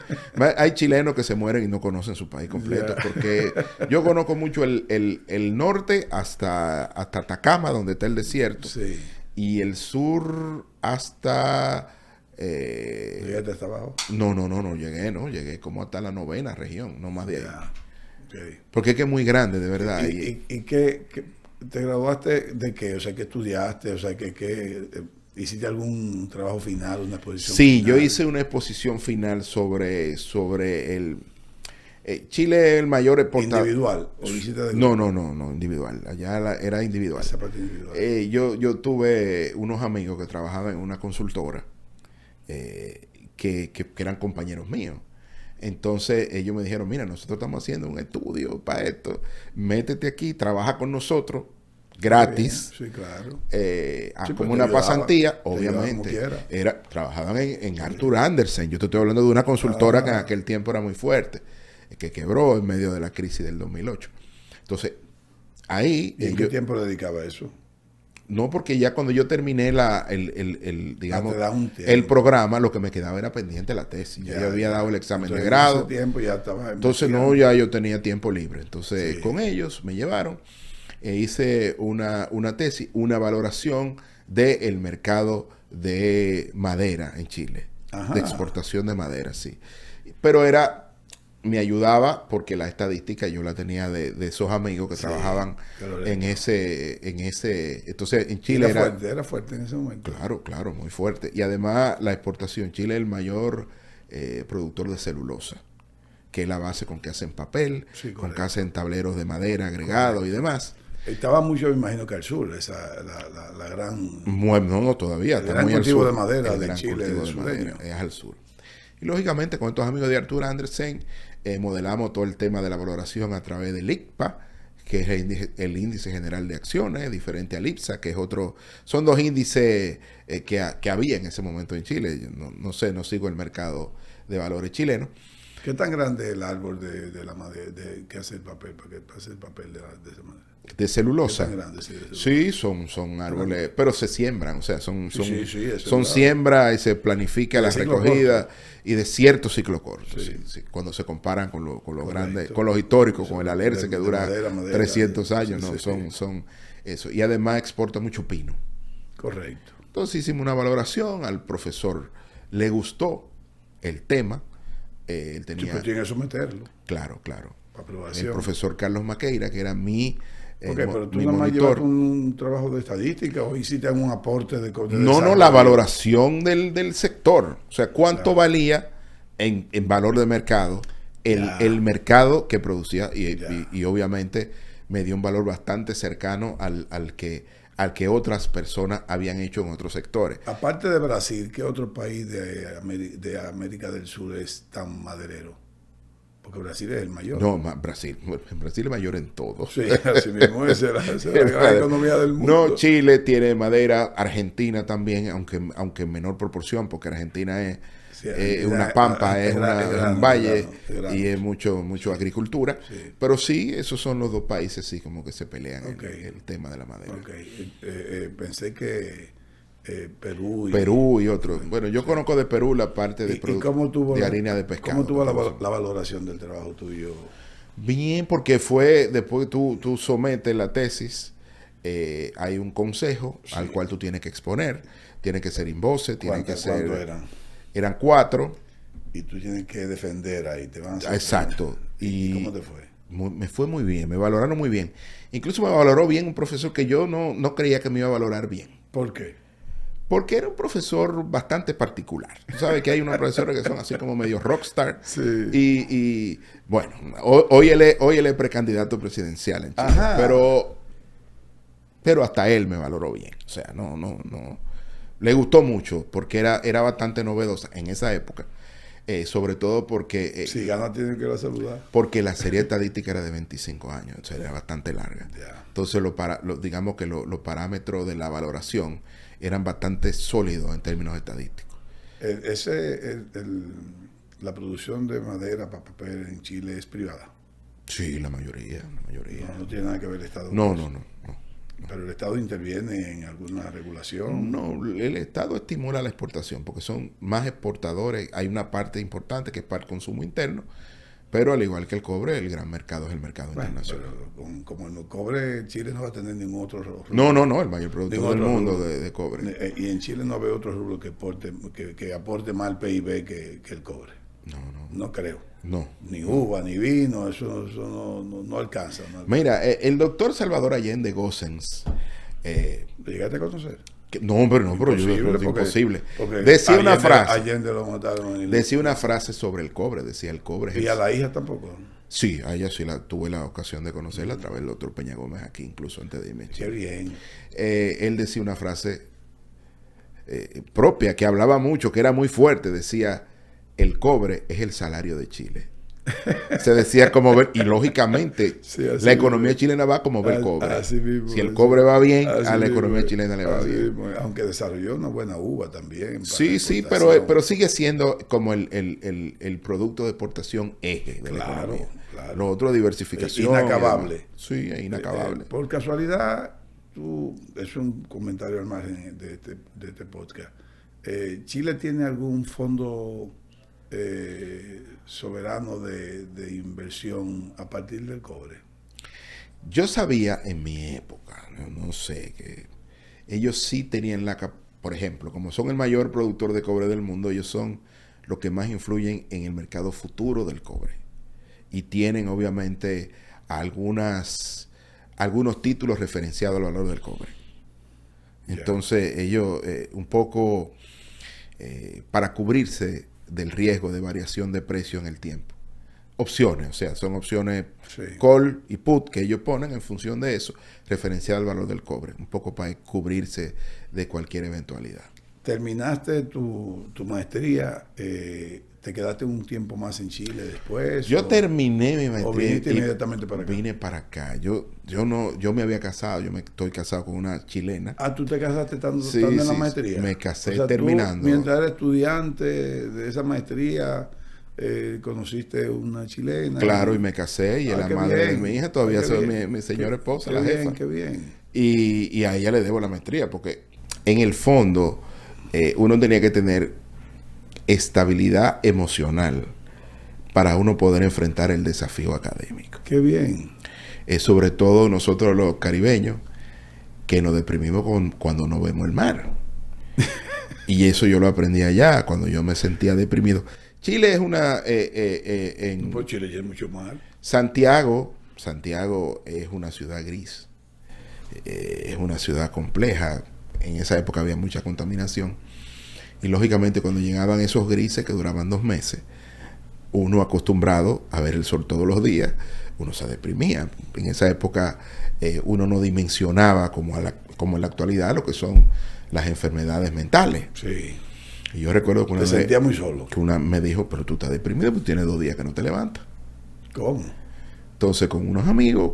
Hay chilenos que se mueren y no conocen su país completo, porque yo conozco mucho el norte hasta Atacama, donde está el desierto, y el sur hasta... ¿Llegaste hasta abajo? No llegué como hasta la 9ª región, no más de ahí. Porque es que es muy grande, de verdad. ¿Y qué te graduaste de qué? O sea, ¿qué estudiaste? O sea, ¿hiciste algún trabajo final, una exposición final? Yo hice una exposición final sobre el... Chile es el mayor exportador... ¿Individual? ¿O hiciste de no, individual. Allá era individual. Esa parte individual. Yo tuve unos amigos que trabajaban en una consultora que eran compañeros míos. Entonces ellos me dijeron, mira, nosotros estamos haciendo un estudio para esto. Métete aquí, trabaja con nosotros. Gratis. Sí, claro. Como una pasantía, obviamente. Trabajaban en Arthur Andersen. Yo te estoy hablando de una consultora que en aquel tiempo era muy fuerte, que quebró en medio de la crisis del 2008. Entonces, ahí... ¿Y en qué tiempo dedicaba a eso? No, porque ya cuando yo terminé digamos, el programa, lo que me quedaba era pendiente la tesis. Yo había dado el examen de grado. Ese tiempo ya estaba entonces, ya yo tenía tiempo libre. Entonces, con ellos me llevaron. Hice una tesis, una valoración del mercado de madera en Chile, de exportación de madera, sí. Pero era me ayudaba porque la estadística yo la tenía de esos amigos que trabajaban en ese. Entonces, en Chile era fuerte en ese momento. Claro, muy fuerte. Y además, la exportación. Chile es el mayor productor de celulosa, que es la base con que hacen papel, con que hacen tableros de madera agregados y demás. Estaba mucho, me imagino, que al sur, la gran... No, todavía. El gran cultivo de madera de Chile, es al sur. Y lógicamente, con estos amigos de Arthur Andersen, modelamos todo el tema de la valoración a través del ICPA, que es el índice general de acciones, diferente al IPSA, que es otro. Son dos índices que había en ese momento en Chile. Yo no sé, no sigo el mercado de valores chileno. ¿Qué tan grande es el árbol de la madera que hace el papel, para que hace el papel de esa madera? De celulosa. ¿Qué tan grande, sí, sí, son árboles, pero se siembran, o sea, son claro. siembras y se planifica la recogida y de cierto ciclo corto, cuando se comparan con los grandes, con los históricos, con el Alerce que dura madera, 300 años, son eso. Y además exporta mucho pino. Correcto. Entonces hicimos una valoración, al profesor le gustó el tema. Él tenía, pero tiene que someterlo. Claro. Aprobación. El profesor Carlos Maqueira, que era mi pero tú nada más llevaste un trabajo de estadística o hiciste algún aporte de No, la valoración del sector. O sea, cuánto valía en valor de mercado el mercado que producía y obviamente me dio un valor bastante cercano al que otras personas habían hecho en otros sectores. Aparte de Brasil, ¿qué otro país de América del Sur es tan maderero? Porque Brasil es el mayor. No, Brasil es mayor en todo. Sí, así mismo es la gran economía del mundo. No, Chile tiene madera, Argentina también, aunque en menor proporción, porque Argentina es una pampa, es un valle y es mucho agricultura. Sí. Pero sí, esos son los dos países sí como que se pelean el tema de la madera. Pensé que Perú y otros. Bueno, yo conozco de Perú la parte de harina de pescado. ¿Cómo tuvo la valoración del trabajo tuyo? Bien, porque fue después que tú sometes la tesis, hay un consejo al cual tú tienes que exponer. Tiene que ser invoce, tiene que ser... ¿Cuántos eran? Eran 4. Y tú tienes que defender ahí. Te van a exacto. ¿Y cómo te fue? Me fue muy bien, me valoraron muy bien. Incluso me valoró bien un profesor que yo no creía que me iba a valorar bien. ¿Por qué? Porque era un profesor bastante particular. Tú sabes que hay unos profesores que son así como medio rockstar. Sí. Y bueno, hoy él es precandidato presidencial en Chile. Ajá. Pero hasta él me valoró bien. O sea, no. Le gustó mucho porque era bastante novedosa en esa época. Sobre todo porque... si gana tiene que ir a saludar. Porque la serie estadística era de 25 años. O sea, era bastante larga. Yeah. Entonces, digamos que los parámetros de la valoración eran bastante sólidos en términos estadísticos. La producción de madera para papel en Chile es privada. Sí, la mayoría. No tiene nada que ver el Estado. No. ¿Pero el Estado interviene en alguna regulación? No, el Estado estimula la exportación porque son más exportadores. Hay una parte importante que es para el consumo interno, pero al igual que el cobre, el gran mercado es el mercado internacional. Pero como el cobre, Chile no va a tener ningún otro rublo. No, el mayor productor del mundo de cobre. Y en Chile no ve otro rublo que aporte más al PIB que el cobre. No creo. No. Ni uva, ni vino, eso no alcanza. Mira, el doctor Salvador Allende Gossens. ¿Lo llegaste a conocer? Pero yo creo que es imposible. Decía una frase. Allende lo mataron. Decía una frase sobre el cobre. Decía el cobre. ¿Y a la hija tampoco? Sí, a ella sí tuve la ocasión de conocerla a través del doctor Peña Gómez aquí, incluso antes de irme. Qué bien. Él decía una frase propia que hablaba mucho, que era muy fuerte. Decía: el cobre es el salario de Chile. Se decía como ver, y lógicamente la economía chilena va como ver cobre. Mismo, si el cobre va bien, a la economía chilena le va bien. Mismo, aunque desarrolló una buena uva también. Sí, pero sigue siendo como el producto de exportación eje de la economía. Claro. Lo otro, diversificación. Inacabable. Sí, es inacabable. Por casualidad, es un comentario al margen de este podcast. ¿Chile tiene algún fondo soberano de inversión a partir del cobre? Yo sabía en mi época, no sé, que ellos sí tenían por ejemplo, como son el mayor productor de cobre del mundo, ellos son los que más influyen en el mercado futuro del cobre. y tienen obviamente algunos títulos referenciados al valor del cobre. Entonces ellos un poco para cubrirse del riesgo de variación de precio en el tiempo. Opciones, o sea, son opciones call y put que ellos ponen en función de eso, referenciado al valor del cobre, un poco para cubrirse de cualquier eventualidad. ¿Terminaste tu maestría? ¿Te quedaste un tiempo más en Chile después? Yo terminé mi maestría. ¿O viniste inmediatamente para acá? Vine para acá. Yo me había casado, estoy casado con una chilena. Ah, ¿tú te casaste estando en la maestría? Me casé, o sea, terminando. Tú, mientras eras estudiante de esa maestría, conociste una chilena. Claro, y me casé, y es la madre de mi hija, todavía soy mi señora esposa, la jefa. Qué bien. Y a ella le debo la maestría, porque en el fondo uno tenía que tener estabilidad emocional para uno poder enfrentar el desafío académico. Qué bien. Sobre todo nosotros los caribeños, que nos deprimimos cuando no vemos el mar. Y eso yo lo aprendí allá, cuando yo me sentía deprimido. Chile es una... Pues Chile ya es mucho mar. Santiago es una ciudad gris. Es una ciudad compleja. En esa época había mucha contaminación. Y lógicamente cuando llegaban esos grises que duraban 2 meses, uno acostumbrado a ver el sol todos los días, uno se deprimía. En esa época uno no dimensionaba como en la actualidad lo que son las enfermedades mentales. Sí. Y yo recuerdo que una vez sentía muy solo. Que una me dijo, pero tú estás deprimido, pues tienes 2 días que no te levantas. ¿Cómo? Entonces con unos amigos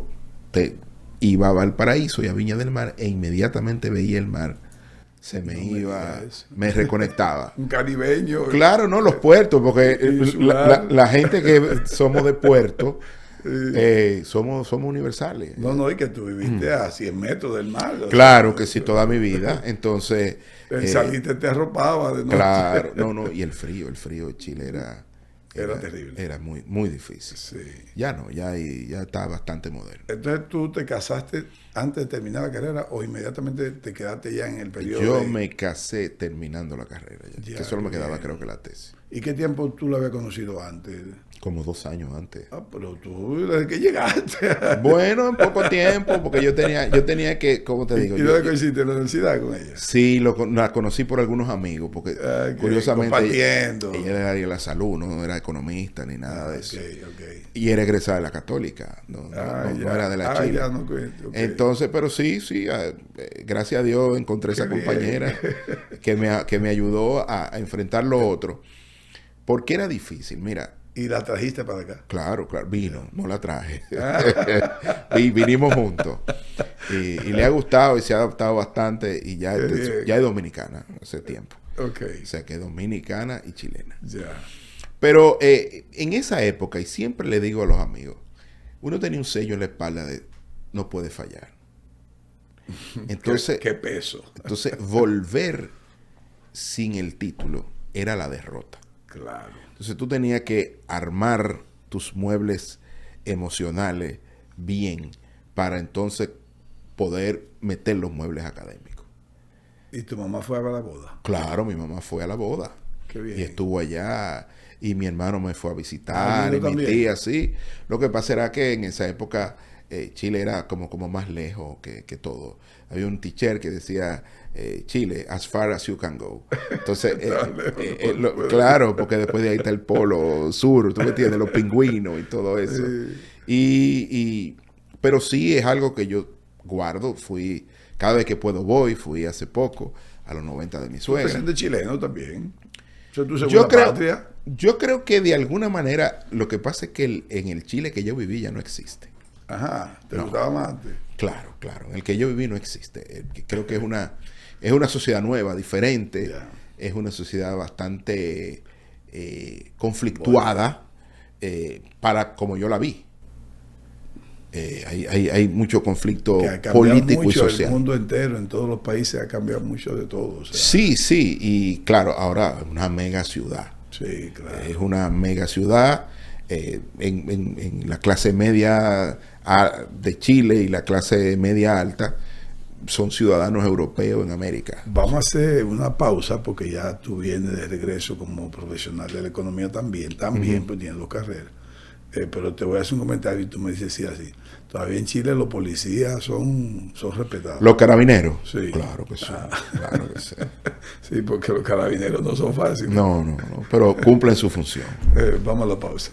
iba a Valparaíso y a Viña del Mar e inmediatamente veía el mar. Me reconectaba. Un caribeño. Claro, no, los puertos, porque la gente que somos de puerto, somos universales. No, y que tú viviste a 100 metros del mar. Claro que sí, toda mi vida. Entonces... El salite te arropaba de noche. Claro, y el frío de Chile era terrible. Era muy, muy difícil. Sí. Ya no, ya está bastante moderno. Entonces, ¿tú te casaste antes de terminar la carrera o inmediatamente te quedaste ya en el periodo? Yo me casé terminando la carrera. Que solo me quedaba, creo que la tesis. ¿Y qué tiempo tú la habías conocido antes? Como 2 años antes. Ah, pero tú, desde que llegaste. Bueno, en poco tiempo, porque yo tenía que, ¿cómo te digo? ¿Y dónde coincidiste en la universidad con ella? Sí, la conocí por algunos amigos, porque curiosamente compartiendo. Ella era del área de la salud, no era economista ni nada de eso. Okay. Y era egresada de la Católica, no era de la Chile. Entonces, pero sí, gracias a Dios encontré esa compañera que me ayudó a enfrentar lo otro, porque era difícil, mira. ¿Y la trajiste para acá? Claro, vino, no la traje. Vinimos juntos. Y le ha gustado y se ha adaptado bastante y ya es dominicana hace tiempo. Okay. O sea que es dominicana y chilena. Ya. Pero en esa época, y siempre le digo a los amigos, uno tenía un sello en la espalda de no puede fallar. Entonces, ¿Qué peso? Entonces, volver sin el título era la derrota. Claro. Entonces tú tenías que armar tus muebles emocionales bien para entonces poder meter los muebles académicos. ¿Y tu mamá fue a la boda? Claro, mi mamá fue a la boda. Qué bien. Y estuvo allá, y mi hermano me fue a visitar, y mi también. tía, sí. Lo que pasa era que en esa época Chile era como más lejos que todo. Había un teacher que decía Chile, as far as you can go. Entonces, claro, porque después de ahí está el polo sur, tú me entiendes, los pingüinos y todo eso. Pero sí es algo que yo guardo. Cada vez que puedo fui hace poco, a los 90 de mi suegra. ¿Tú eres chileno también? ¿Eso es tu segunda patria? Yo creo que de alguna manera, lo que pasa es que en el Chile que yo viví ya no existe. Ajá, ¿te gustaba más antes? Claro. En el que yo viví no existe. Creo que es una sociedad nueva, diferente. Yeah. Es una sociedad bastante conflictuada para como yo la vi. Hay mucho conflicto político y social. El mundo entero, en todos los países, ha cambiado mucho de todo. O sea. Sí. Y claro, ahora es una mega ciudad. Sí, claro. Es una mega ciudad. En la clase media de Chile y la clase media alta son ciudadanos europeos en América. Vamos a hacer una pausa porque ya tú vienes de regreso como profesional de la economía también, pues tienes 2 carreras. pero te voy a hacer un comentario y tú me dices sí así. Todavía en Chile los policías son respetados. ¿Los carabineros? Sí. Claro que sí. Claro que sí. Sí, porque los carabineros no son fáciles. No, pero cumplen su función. Vamos a la pausa.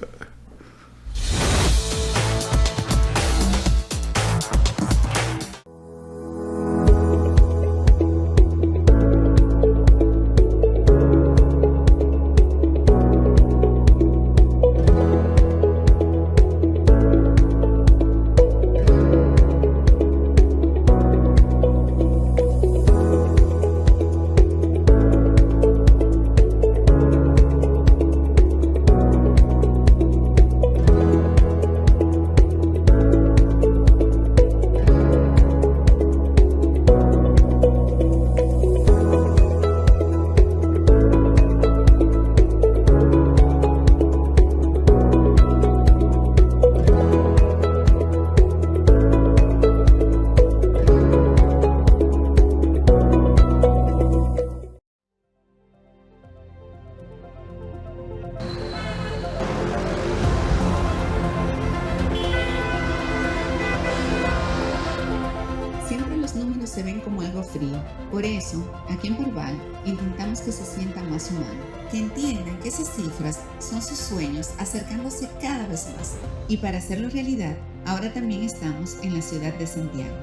Se ven como algo frío. Por eso, aquí en Parval, intentamos que se sientan más humanos, que entiendan que esas cifras son sus sueños acercándose cada vez más. Y para hacerlo realidad, ahora también estamos en la ciudad de Santiago.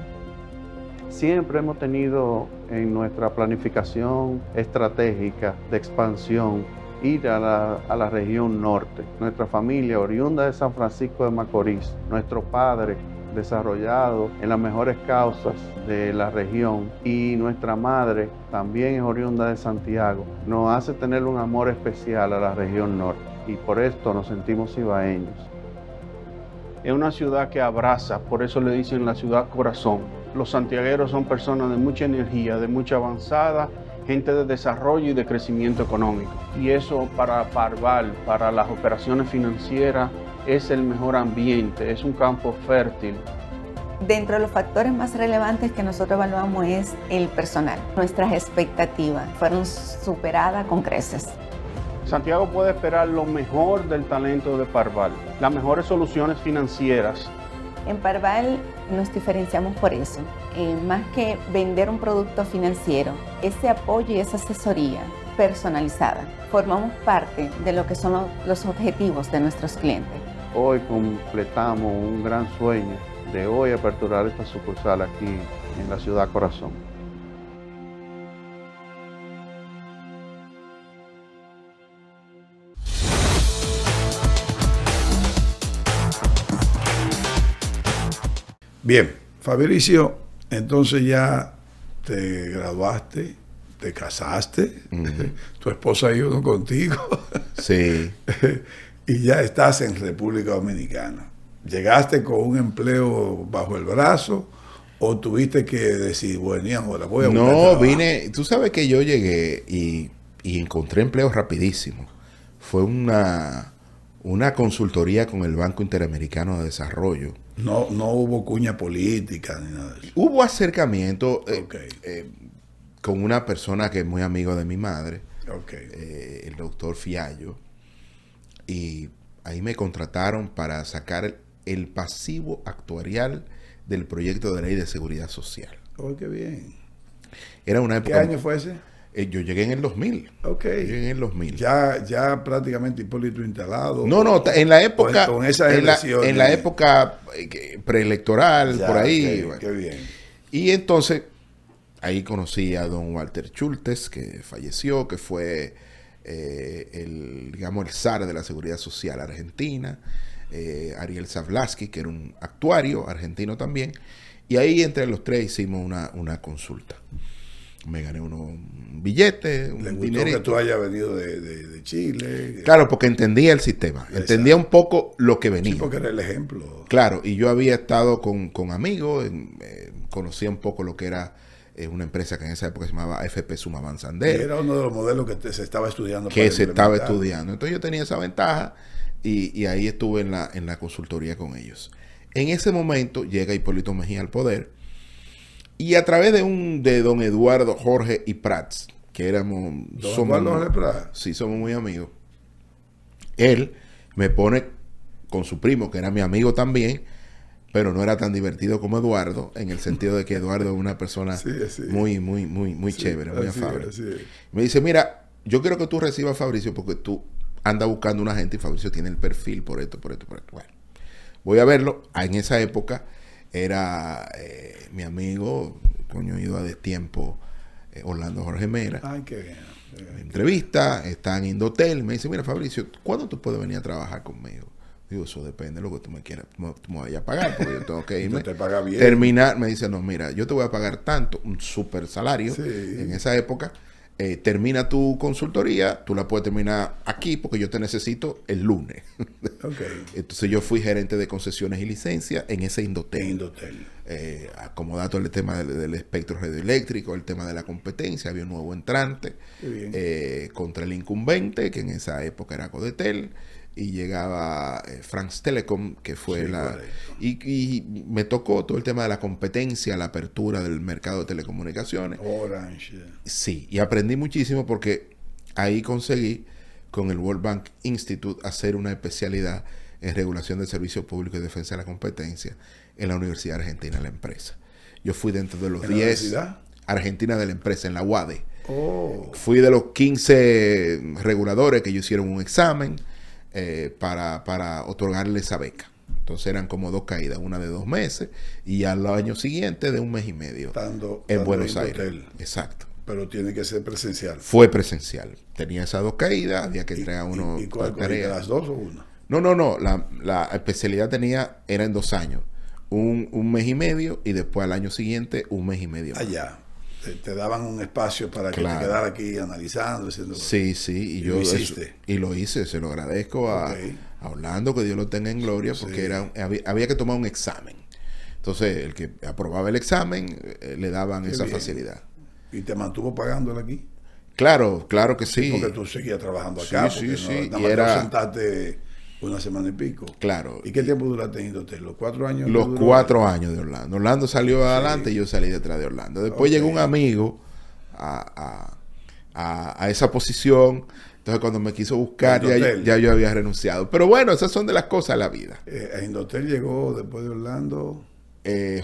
Siempre hemos tenido en nuestra planificación estratégica de expansión ir a la región norte. Nuestra familia oriunda de San Francisco de Macorís, nuestro padre desarrollado en las mejores causas de la región y nuestra madre también es oriunda de Santiago, nos hace tener un amor especial a la región norte y por esto nos sentimos ibaeños. Es una ciudad que abraza, por eso le dicen la ciudad corazón. Los santiagueros son personas de mucha energía, de mucha avanzada, gente de desarrollo y de crecimiento económico. Y eso para Parval, para las operaciones financieras, es el mejor ambiente, es un campo fértil. Dentro de los factores más relevantes que nosotros evaluamos es el personal. Nuestras expectativas fueron superadas con creces. Santiago puede esperar lo mejor del talento de Parval, las mejores soluciones financieras. En Parval nos diferenciamos por eso. Más que vender un producto financiero, ese apoyo y esa asesoría personalizada. Formamos parte de lo que son los objetivos de nuestros clientes. Hoy completamos un gran sueño de hoy aperturar esta sucursal aquí en la ciudad corazón. Bien, Fabricio, entonces ya te graduaste, te casaste, tu esposa y uno contigo. Sí. Y ya estás en República Dominicana. ¿Llegaste con un empleo bajo el brazo o tuviste que decir, bueno, ahora voy a buscar trabajo? Vine, tú sabes que yo llegué y encontré empleo rapidísimo. Fue una consultoría con el Banco Interamericano de Desarrollo. No hubo cuña política ni nada de eso. Hubo acercamiento con una persona que es muy amigo de mi madre, el doctor Fiallo. Y ahí me contrataron para sacar el pasivo actuarial del proyecto de ley de seguridad social. ¡Oh, qué bien! Era una época. ¿Qué año fue ese? Yo llegué en el 2000. Ok. Llegué en el 2000. Ya prácticamente Hipólito instalado. No, en la época. Con esas elecciones. En la época preelectoral, por ahí. Okay, bueno. Qué bien. Y entonces, ahí conocí a don Walter Schultes, que falleció, que fue el zar de la seguridad social argentina. Ariel Zavlaski, que era un actuario argentino también. Y ahí entre los tres hicimos una consulta. Me gané un billete, un dinerito. dinerito. Que tú hayas venido de Chile. Claro, porque entendía el sistema. Exacto. Entendía un poco lo que venía. Sí, porque era el ejemplo. Claro, y yo había estado con amigos, conocía un poco lo que era una empresa que en esa época se llamaba FP Suma Manzander. Y era uno de los modelos que se estaba estudiando. Entonces yo tenía esa ventaja y ahí estuve en la consultoría con ellos. En ese momento llega Hipólito Mejía al poder. Y a través de don Eduardo Jorge y Prats, que somos muy amigos, él me pone con su primo, que era mi amigo también, pero no era tan divertido como Eduardo, en el sentido de que Eduardo es una persona muy chévere, muy afable. Me dice, mira, yo quiero que tú recibas a Fabricio porque tú andas buscando una gente y Fabricio tiene el perfil por esto. Bueno, voy a verlo. En esa época era mi amigo, coño, ido a destiempo, Orlando Jorge Mera. Ay, qué bien. Me entrevista, está en Indotel, me dice, mira Fabricio, ¿cuándo tú puedes venir a trabajar conmigo? Digo, eso depende de lo que tú me quieras, tú me vayas a pagar, porque yo tengo que irme. Te paga bien. Terminar, me dice, no, mira, yo te voy a pagar tanto, un super salario en esa época. Termina tu consultoría, tú la puedes terminar aquí porque yo te necesito el lunes. Entonces yo fui gerente de concesiones y licencias en ese Indotel. Acomodando el tema del espectro radioeléctrico, el tema de la competencia, había un nuevo entrante contra el incumbente, que en esa época era Codetel, y llegaba France Telecom, que fue y me tocó todo el tema de la competencia, la apertura del mercado de telecomunicaciones. Orange. Sí, y aprendí muchísimo porque ahí conseguí con el World Bank Institute hacer una especialidad en regulación de servicios públicos y defensa de la competencia en la Universidad Argentina de la Empresa. Yo fui dentro de los 10 Argentina de la Empresa, en la UADE. Fui de los 15 reguladores que ellos hicieron un examen para otorgarle esa beca. Entonces eran como 2 caídas, una de 2 meses y al año siguiente de 1 mes y medio en Buenos Aires. Exacto. Pero tiene que ser presencial. Fue presencial. Tenía esas 2 caídas, había que entregar uno. ¿Y cuál tarea? ¿Las 2 o una? No. La especialidad era en 2 años. Un mes y medio y después al año siguiente 1 mes y medio. Allá. Te daban un espacio para que te quedara aquí analizando. Sí. Y yo lo hice. Se lo agradezco a Orlando, que Dios lo tenga en gloria, porque había que tomar un examen. Entonces, el que aprobaba el examen, le daban esa facilidad. ¿Y te mantuvo pagándole aquí? Claro que sí. Porque tú seguías trabajando acá. Sí. Nada más te sentaste 1 semana y pico. Claro. ¿Y qué tiempo duraste en Indotel? ¿Los 4 años? Los 4 años de Orlando. Orlando salió adelante y yo salí detrás de Orlando. Después llegó un amigo a esa posición. Entonces cuando me quiso buscar ya yo había renunciado. Pero bueno, esas son de las cosas de la vida. A Indotel llegó después de Orlando...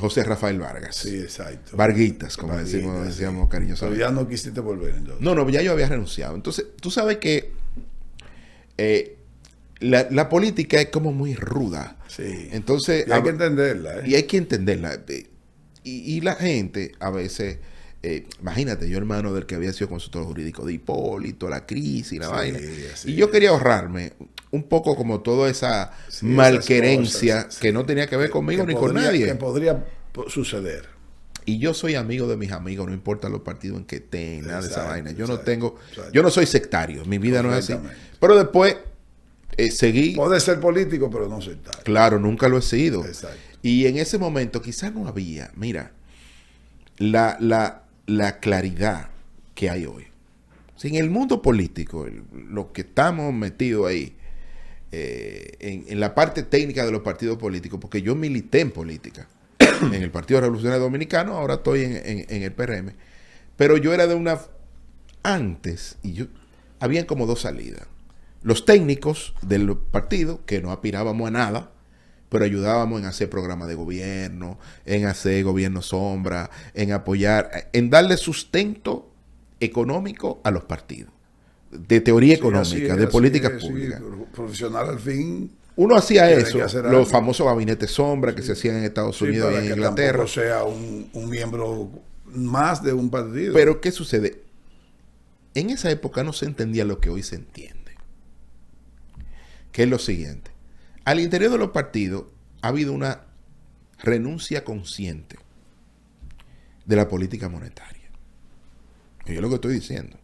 José Rafael Vargas. Sí, exacto. Decíamos cariñosamente. Pero ya no quisiste volver entonces. No, ya yo había renunciado. Entonces, tú sabes que la política es como muy ruda. Sí. Entonces, y hay que entenderla. Y hay que entenderla. Y la gente a veces, imagínate, yo hermano del que había sido consultor jurídico de Hipólito, la crisis, la vaina. Y yo quería ahorrarme un poco como toda esa malquerencia que no tenía que ver conmigo ni con nadie. Que podría suceder. Y yo soy amigo de mis amigos, no importa los partidos en que estén, nada de esa vaina. Yo no soy sectario, mi vida no es así. Pero después seguí. Puedes ser político, pero no sectario. Claro, nunca lo he sido. Exacto. Y en ese momento quizás no había, mira, la claridad que hay hoy. En el mundo político, lo que estamos metidos ahí, en la parte técnica de los partidos políticos, porque yo milité en política, en el Partido Revolucionario Dominicano, ahora estoy en el PRM, pero yo era antes, habían como 2 salidas. Los técnicos del partido, que no aspirábamos a nada, pero ayudábamos en hacer programas de gobierno, en hacer gobierno sombra, en apoyar, en darle sustento económico a los partidos, de teoría económica, de políticas públicas. Profesional al fin. Uno hacía eso, los famosos gabinetes sombra que se hacían en Estados Unidos y en Inglaterra. O sea, un miembro más de un partido. Pero ¿qué sucede? En esa época no se entendía lo que hoy se entiende. Que es lo siguiente. Al interior de los partidos ha habido una renuncia consciente de la política monetaria. Y es lo que estoy diciendo.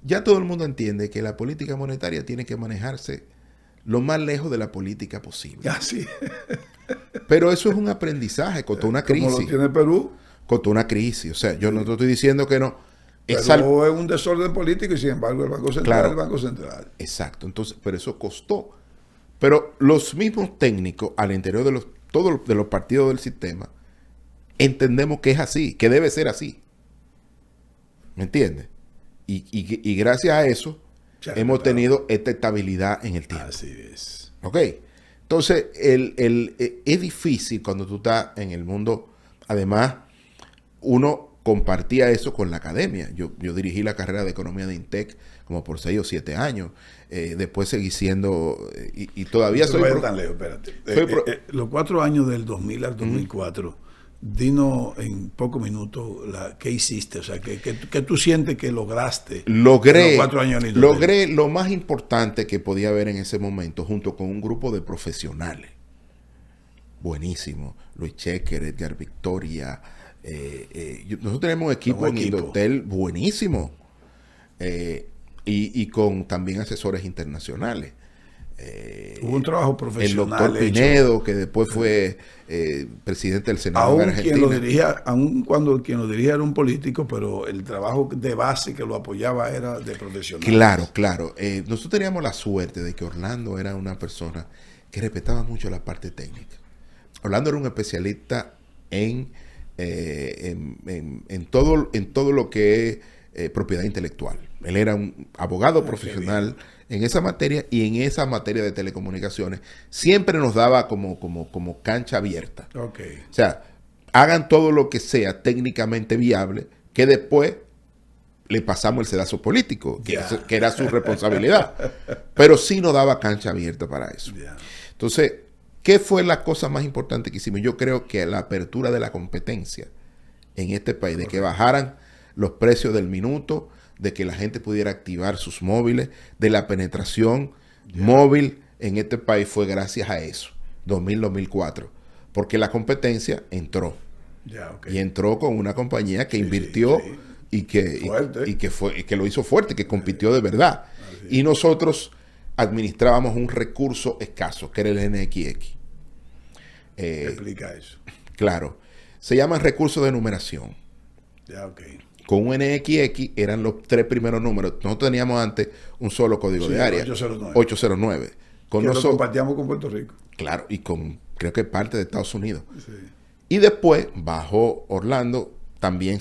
Ya todo el mundo entiende que la política monetaria tiene que manejarse lo más lejos de la política posible. Así. Pero eso es un aprendizaje, costó una crisis. Como lo tiene Perú. Costó una crisis. O sea, yo no te estoy diciendo que no. Pero es un desorden político y sin embargo el Banco Central es el Banco Central. Exacto. Entonces, pero eso costó. Pero los mismos técnicos al interior de todos los partidos del sistema entendemos que es así, que debe ser así. ¿Me entiendes? Y gracias a eso hemos tenido esta estabilidad en el tiempo. Así es. ¿Ok? Entonces, es difícil cuando tú estás en el mundo. Además, uno compartía eso con la academia. Yo dirigí la carrera de economía de INTEC como por 6 o 7 años. Después seguí siendo, y todavía no soy... tan lejos, espérate. Los 4 años del 2000 al 2004, dinos en pocos minutos qué hiciste, o sea, que tú sientes que lograste. Logré en los 4 años en logré lo más importante que podía haber en ese momento, junto con un grupo de profesionales. Buenísimo. Luis Checker, Edgar Victoria. Nosotros tenemos un equipo en Indotel buenísimo. Y con también asesores internacionales. Hubo un trabajo profesional. El doctor Pinedo, que después fue presidente del Senado de Argentina. Aún cuando quien lo dirigía era un político, pero el trabajo de base que lo apoyaba era de profesionales. Claro. Nosotros teníamos la suerte de que Orlando era una persona que respetaba mucho la parte técnica. Orlando era un especialista en todo lo que es propiedad intelectual. Él era un abogado profesional en esa materia, y en esa materia de telecomunicaciones siempre nos daba como cancha abierta. Okay. O sea, hagan todo lo que sea técnicamente viable, que después le pasamos el sedazo político, que era su responsabilidad. Pero sí nos daba cancha abierta para eso. Entonces, ¿qué fue la cosa más importante que hicimos? Yo creo que la apertura de la competencia en este país, de que bajaran los precios del minuto, de que la gente pudiera activar sus móviles, de la penetración móvil en este país, fue gracias a eso, 2000-2004, porque la competencia entró. Y entró con una compañía que invirtió y que lo hizo fuerte, que compitió de verdad. Y nosotros administrábamos un recurso escaso, que era el NXX. Explica eso. Claro. Se llaman recursos de numeración. Con un NXX eran los 3 primeros números. Nosotros teníamos antes un solo código de área. 809. Que lo compartíamos con Puerto Rico. Claro, y con creo que parte de Estados Unidos. Sí. Y después, bajo Orlando, también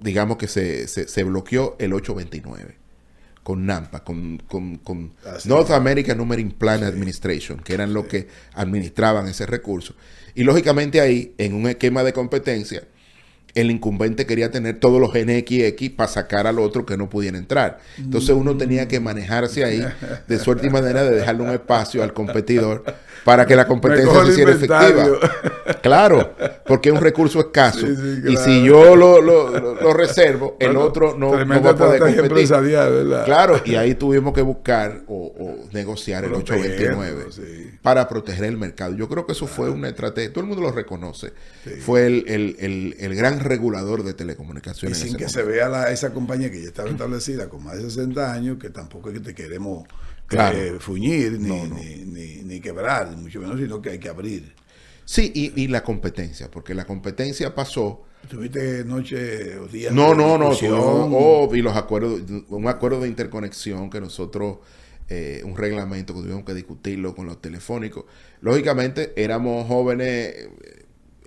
digamos que se bloqueó el 829 con NAMPA, con North American Numbering Plan Administration, que eran los que administraban ese recurso. Y lógicamente ahí, en un esquema de competencia, el incumbente quería tener todos los NXX para sacar al otro que no pudiera entrar. Entonces uno tenía que manejarse ahí de suerte y manera de dejarle un espacio al competidor para que la competencia se hiciera efectiva. Claro, porque es un recurso escaso. Claro. Y si yo lo reservo, el otro no va a poder competir. Claro, y ahí tuvimos que buscar o negociar el 829 para proteger el mercado. Yo creo que eso fue una estrategia. Todo el mundo lo reconoce. Fue el gran regulador de telecomunicaciones. Y sin que se vea esa compañía que ya estaba establecida con más de 60 años, que tampoco es que te queremos fuñir, ni quebrar, mucho menos, sino que hay que abrir. Sí, y la competencia, porque la competencia pasó. ¿Tuviste noche o días? No, y los acuerdos, un acuerdo de interconexión que nosotros, un reglamento que tuvimos que discutirlo con los telefónicos. Lógicamente, éramos jóvenes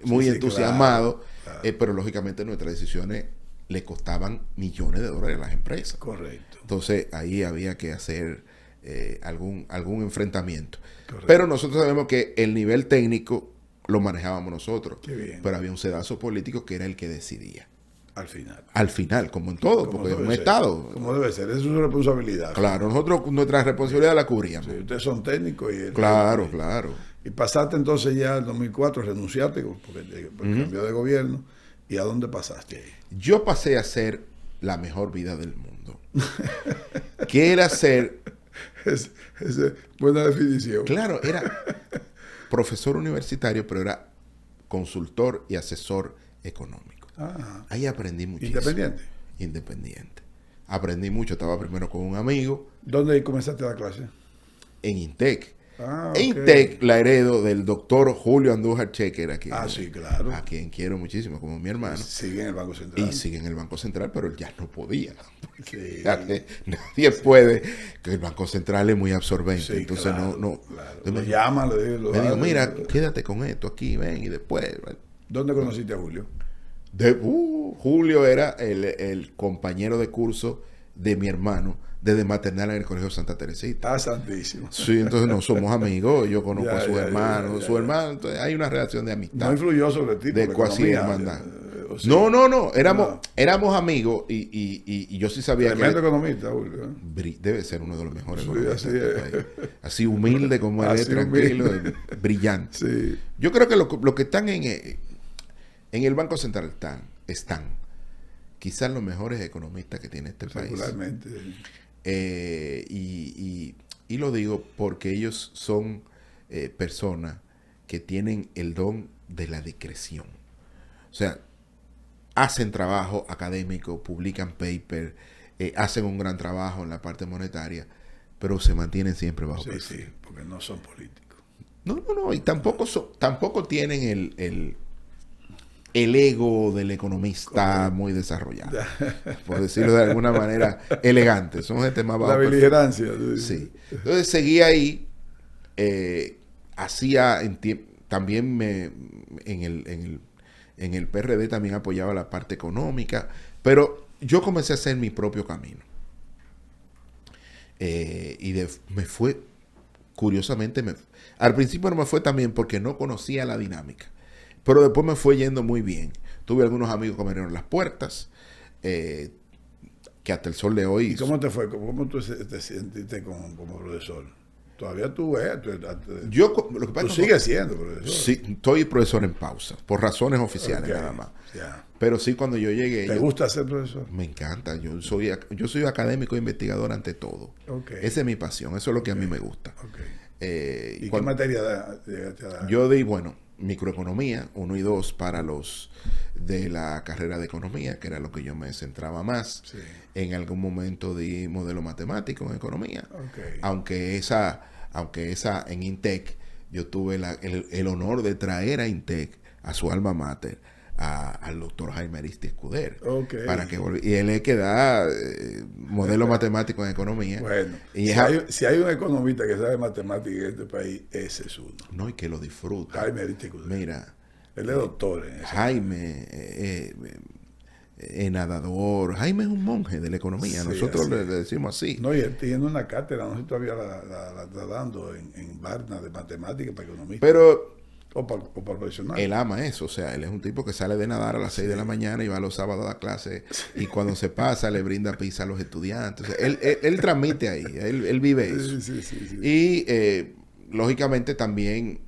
muy entusiasmados, claro. Pero lógicamente nuestras decisiones le costaban millones de dólares a las empresas. Correcto. Entonces, ahí había que hacer algún enfrentamiento. Correcto. Pero nosotros sabemos que el nivel técnico lo manejábamos nosotros. Qué bien. Pero había un sedazo político que era el que decidía. Al final, como en todo, porque es un Estado. Como debe ser, es su responsabilidad. Claro, nosotros nuestra responsabilidad la cubríamos. Sí, ustedes son técnicos. Claro. Y pasaste entonces ya en 2004, renunciaste porque cambió de gobierno. ¿Y a dónde pasaste ahí? Yo pasé a ser la mejor vida del mundo. ¿Qué era ser? Es buena definición. Claro, era profesor universitario, pero era consultor y asesor económico. Ahí aprendí muchísimo. Independiente. Aprendí mucho. Estaba primero con un amigo. ¿Dónde comenzaste la clase? En INTEC. INTEC la heredo del doctor Julio Andújar Checker, a quien quiero muchísimo, como mi hermano. Sigue en el Banco Central. Y sigue en el Banco Central, pero él ya no podía. Nadie puede, que el Banco Central es muy absorbente. Sí, entonces Claro. Le llama, le digo, mira, quédate con esto aquí, ven, y después. ¿Dónde conociste a Julio? Julio era el compañero de curso de mi hermano desde maternal en el Colegio Santa Teresita. Ah, santísimo. Sí, entonces no somos amigos. Yo conozco a su hermano. Su hermano, entonces hay una relación de amistad. No influyó sobre ti. De cuasi hermandad. No. Éramos amigos y yo sí sabía tremendo economista, Julio. Debe ser uno de los mejores Sí, economistas así de este país. Así humilde como él es, tranquilo, brillante. Sí. Yo creo que lo que están en el Banco Central están quizás los mejores economistas que tiene este país. Regularmente. Y lo digo porque ellos son personas que tienen el don de la discreción. O sea, hacen trabajo académico, publican paper, hacen un gran trabajo en la parte monetaria, pero se mantienen siempre bajo perfil. Sí, porque no son políticos. No, y tampoco tienen el ego del economista muy desarrollado, por decirlo de alguna manera elegante. Son gente más bajo. La beligerancia. Sí. Entonces seguí ahí, también en el PRD también apoyaba la parte económica, pero yo comencé a hacer mi propio camino. Me fue, curiosamente, al principio no me fue tan bien porque no conocía la dinámica, pero después me fue yendo muy bien. Tuve algunos amigos que me abrieron las puertas, que hasta el sol de hoy... ¿Y cómo te fue? ¿Cómo tú te sentiste como profesor? Todavía tú ves. Lo que pasa tú sigues siendo profesor. Sí, estoy profesor en pausa, por razones oficiales nada más. Yeah. Pero sí, cuando yo llegué... ¿Te gusta ser profesor? Me encanta. Yo soy académico e investigador ante todo. Okay. Esa es mi pasión. Eso es lo que a mí me gusta. Okay. ¿Y qué materia llegaste a dar? Yo di, microeconomía 1 y 2 para los de la carrera de economía, que era lo que yo me centraba más. Sí. En algún momento di modelo matemático en economía. Okay. Aunque esa en INTEC, yo tuve el honor de traer a INTEC, a su alma mater, al doctor Jaime Aristi Escuder. Okay. Y él es que da modelo matemático en economía. Bueno, y si hay un economista que sabe matemáticas en este país, ese es uno. No, y que lo disfruta. Jaime Aristi Escuder. Mira. Él es doctor en eso. Jaime nadador. Jaime es un monje de la economía. Sí, nosotros le decimos así. No, y él tiene una cátedra, no sé si todavía la está dando en Barna de matemáticas para economistas. Pero o para profesional. Él ama eso, o sea, él es un tipo que sale de nadar a las 6 de la mañana y va los sábados a dar clase y cuando se pasa le brinda pizza a los estudiantes. O sea, él transmite ahí, él vive eso. Sí. Y lógicamente también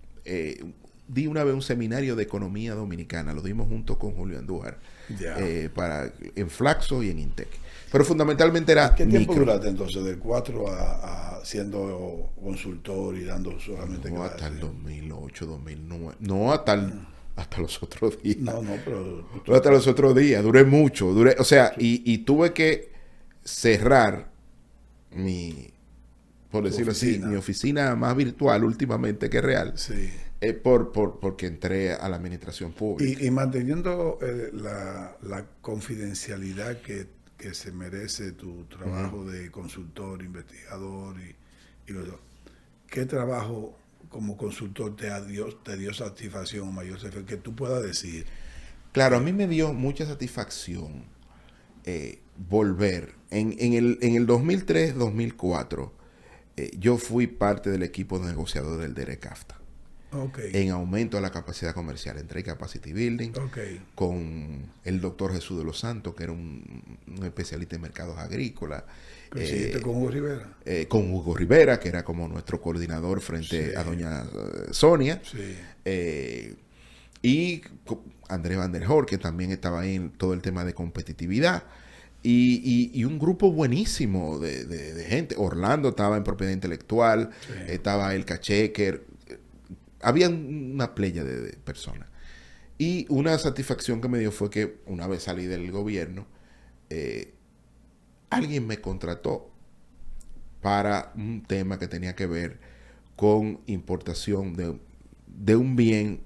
di una vez un seminario de economía dominicana, lo dimos junto con Julio Andújar, en Flaxo y en Intec. Pero fundamentalmente era ¿Qué tiempo duraste entonces? Del 4 a siendo consultor y dando solamente clases. Hasta el 2008, 2009. No, hasta los otros días. Pero hasta los otros días. Duré mucho. O sea, y tuve que cerrar por decirlo así, mi oficina más virtual últimamente que real. Sí. Porque entré a la administración pública. Y manteniendo la confidencialidad que se merece tu trabajo de consultor, investigador y ¿qué trabajo como consultor te dio satisfacción o mayor satisfacción que tú puedas decir? Claro, a mí me dio mucha satisfacción volver. En el 2003-2004 yo fui parte del equipo de negociador del DERECAFTA. Okay. En aumento de la capacidad comercial. Entré en Capacity Building con el doctor Jesús de los Santos, que era un especialista en mercados agrícolas. ¿Con Hugo Rivera? Con Hugo Rivera, que era como nuestro coordinador frente a doña Sonia. Sí. Y Andrés Van der Hoor, que también estaba ahí en todo el tema de competitividad. Y un grupo buenísimo de gente. Orlando estaba en propiedad intelectual, estaba el Cachecker. Había una playa de personas. Y una satisfacción que me dio fue que una vez salí del gobierno, alguien me contrató para un tema que tenía que ver con importación de un bien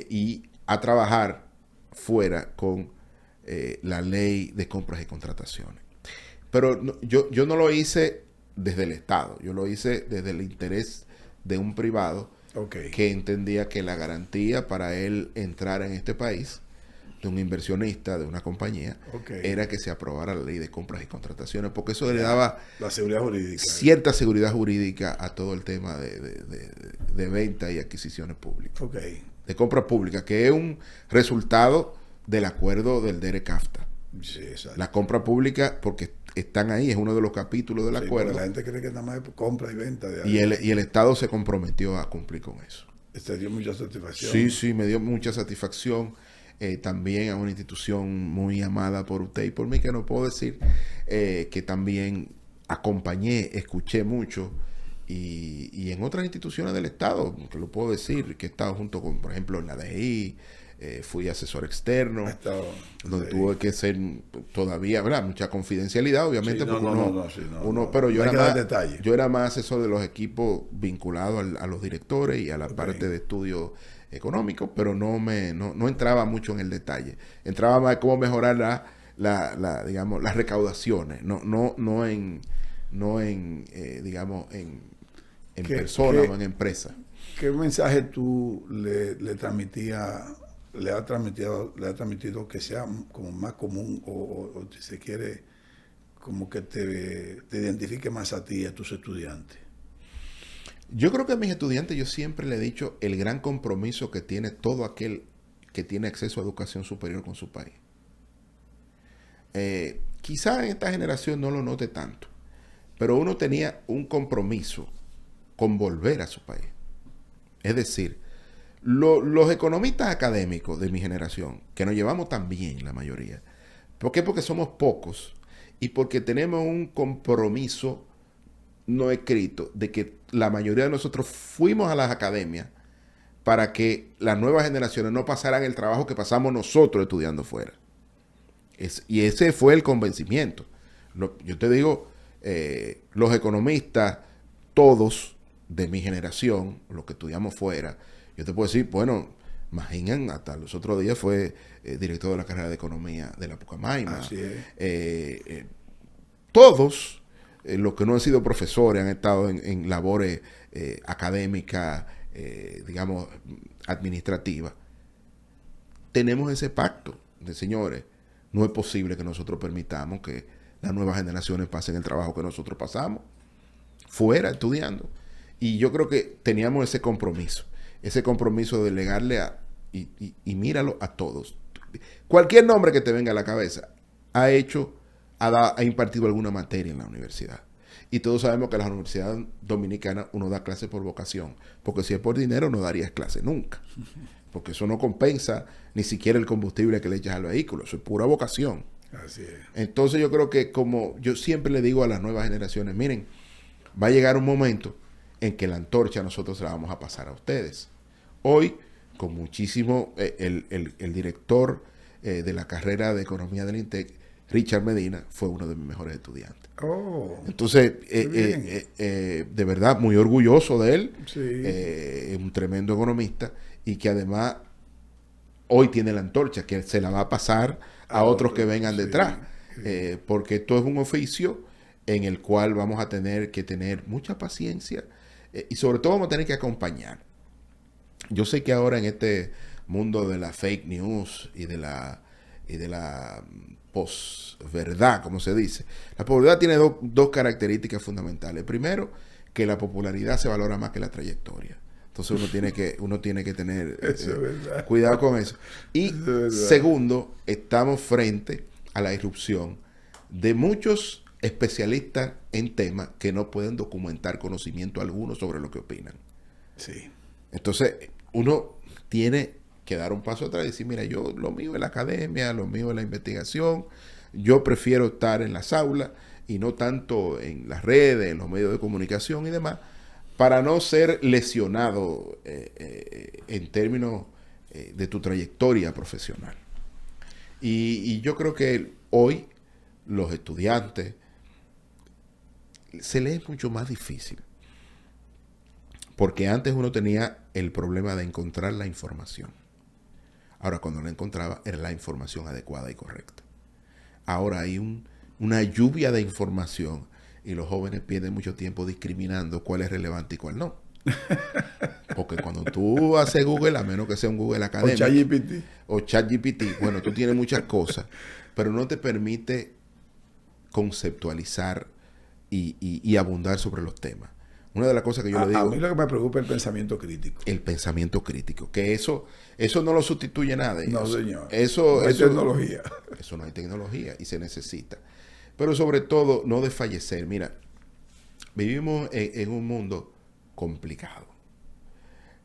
y a trabajar fuera con la ley de compras y contrataciones. Pero yo no lo hice desde el Estado, yo lo hice desde el interés de un privado que entendía que la garantía para él entrar en este país de un inversionista, de una compañía, era que se aprobara la ley de compras y contrataciones, porque eso le daba la seguridad jurídica, cierta seguridad jurídica a todo el tema de venta y adquisiciones públicas. De compra pública, que es un resultado del acuerdo del DERE-CAFTA. Sí, la compra pública, porque están ahí, es uno de los capítulos del acuerdo. La gente cree que nada más es compra y venta. Y el Estado se comprometió a cumplir con eso. ¿Te dio mucha satisfacción? Sí, me dio mucha satisfacción. También a una institución muy amada por usted y por mí, que no puedo decir, que también acompañé, escuché mucho, y en otras instituciones del Estado, que lo puedo decir, que he estado junto con, por ejemplo, en la DGI, fui asesor externo, donde tuve que ser todavía, ¿verdad? Mucha confidencialidad, obviamente, pero yo era más asesor de los equipos vinculados a los directores y a la parte de estudio económico, pero no entraba mucho en el detalle. Entraba más en cómo mejorar digamos, las recaudaciones, no en persona o en empresa. ¿Qué mensaje tú le has transmitido que sea como más común o si se quiere como que te identifique más a ti y a tus estudiantes? Yo creo que a mis estudiantes yo siempre le he dicho el gran compromiso que tiene todo aquel que tiene acceso a educación superior con su país. Quizá en esta generación no lo note tanto, pero uno tenía un compromiso con volver a su país. Es decir, los economistas académicos de mi generación, que nos llevamos tan bien la mayoría, ¿por qué? Porque somos pocos y porque tenemos un compromiso no escrito de que la mayoría de nosotros fuimos a las academias para que las nuevas generaciones no pasaran el trabajo que pasamos nosotros estudiando fuera. Y ese fue el convencimiento. Yo te digo, los economistas, todos de mi generación, los que estudiamos fuera, yo te puedo decir, bueno, Magín hasta los otros días fue director de la carrera de economía de la Pucamaima. Así es. Todos los que no han sido profesores han estado en labores académicas, digamos, administrativas. Tenemos ese pacto de señores. No es posible que nosotros permitamos que las nuevas generaciones pasen el trabajo que nosotros pasamos fuera estudiando. Y yo creo que teníamos ese compromiso de legarle y míralo a todos. Cualquier nombre que te venga a la cabeza ha impartido alguna materia en la universidad. Y todos sabemos que en las universidades dominicanas uno da clases por vocación, porque si es por dinero no darías clases nunca, porque eso no compensa ni siquiera el combustible que le echas al vehículo, eso es pura vocación. Así es. Entonces yo creo que, como yo siempre le digo a las nuevas generaciones, miren, va a llegar un momento en que la antorcha nosotros se la vamos a pasar a ustedes. Hoy, con muchísimo, el director de la carrera de Economía del INTEC, Richard Medina, fue uno de mis mejores estudiantes. Entonces, de verdad, muy orgulloso de él. Sí. Un tremendo economista y que además hoy tiene la antorcha, que se la va a pasar a otros que vengan detrás. Sí. Porque esto es un oficio en el cual vamos a tener que tener mucha paciencia y sobre todo vamos a tener que acompañar. Yo sé que ahora en este mundo de la fake news y de la posverdad, como se dice, la posverdad tiene dos características fundamentales. Primero, que la popularidad se valora más que la trayectoria. Entonces uno tiene que tener cuidado con eso. Y segundo, estamos frente a la irrupción de muchos especialistas en temas que no pueden documentar conocimiento alguno sobre lo que opinan. Sí. Entonces, uno tiene que dar un paso atrás y decir, mira, lo mío es la academia, lo mío es la investigación, yo prefiero estar en las aulas y no tanto en las redes, en los medios de comunicación y demás, para no ser lesionado en términos de tu trayectoria profesional. Y yo creo que hoy los estudiantes se les es mucho más difícil. Porque antes uno tenía el problema de encontrar la información. Ahora, cuando la encontraba, era la información adecuada y correcta. Ahora hay una lluvia de información y los jóvenes pierden mucho tiempo discriminando cuál es relevante y cuál no. Porque cuando tú haces Google, a menos que sea un Google académico. O ChatGPT. Bueno, tú tienes muchas cosas, pero no te permite conceptualizar y abundar sobre los temas. Una de las cosas que yo le digo... A mí lo que me preocupa es el pensamiento crítico. El pensamiento crítico. Que eso no lo sustituye nada. No, señor. No hay tecnología. Eso no hay tecnología y se necesita. Pero sobre todo, no desfallecer. Mira, vivimos en un mundo complicado.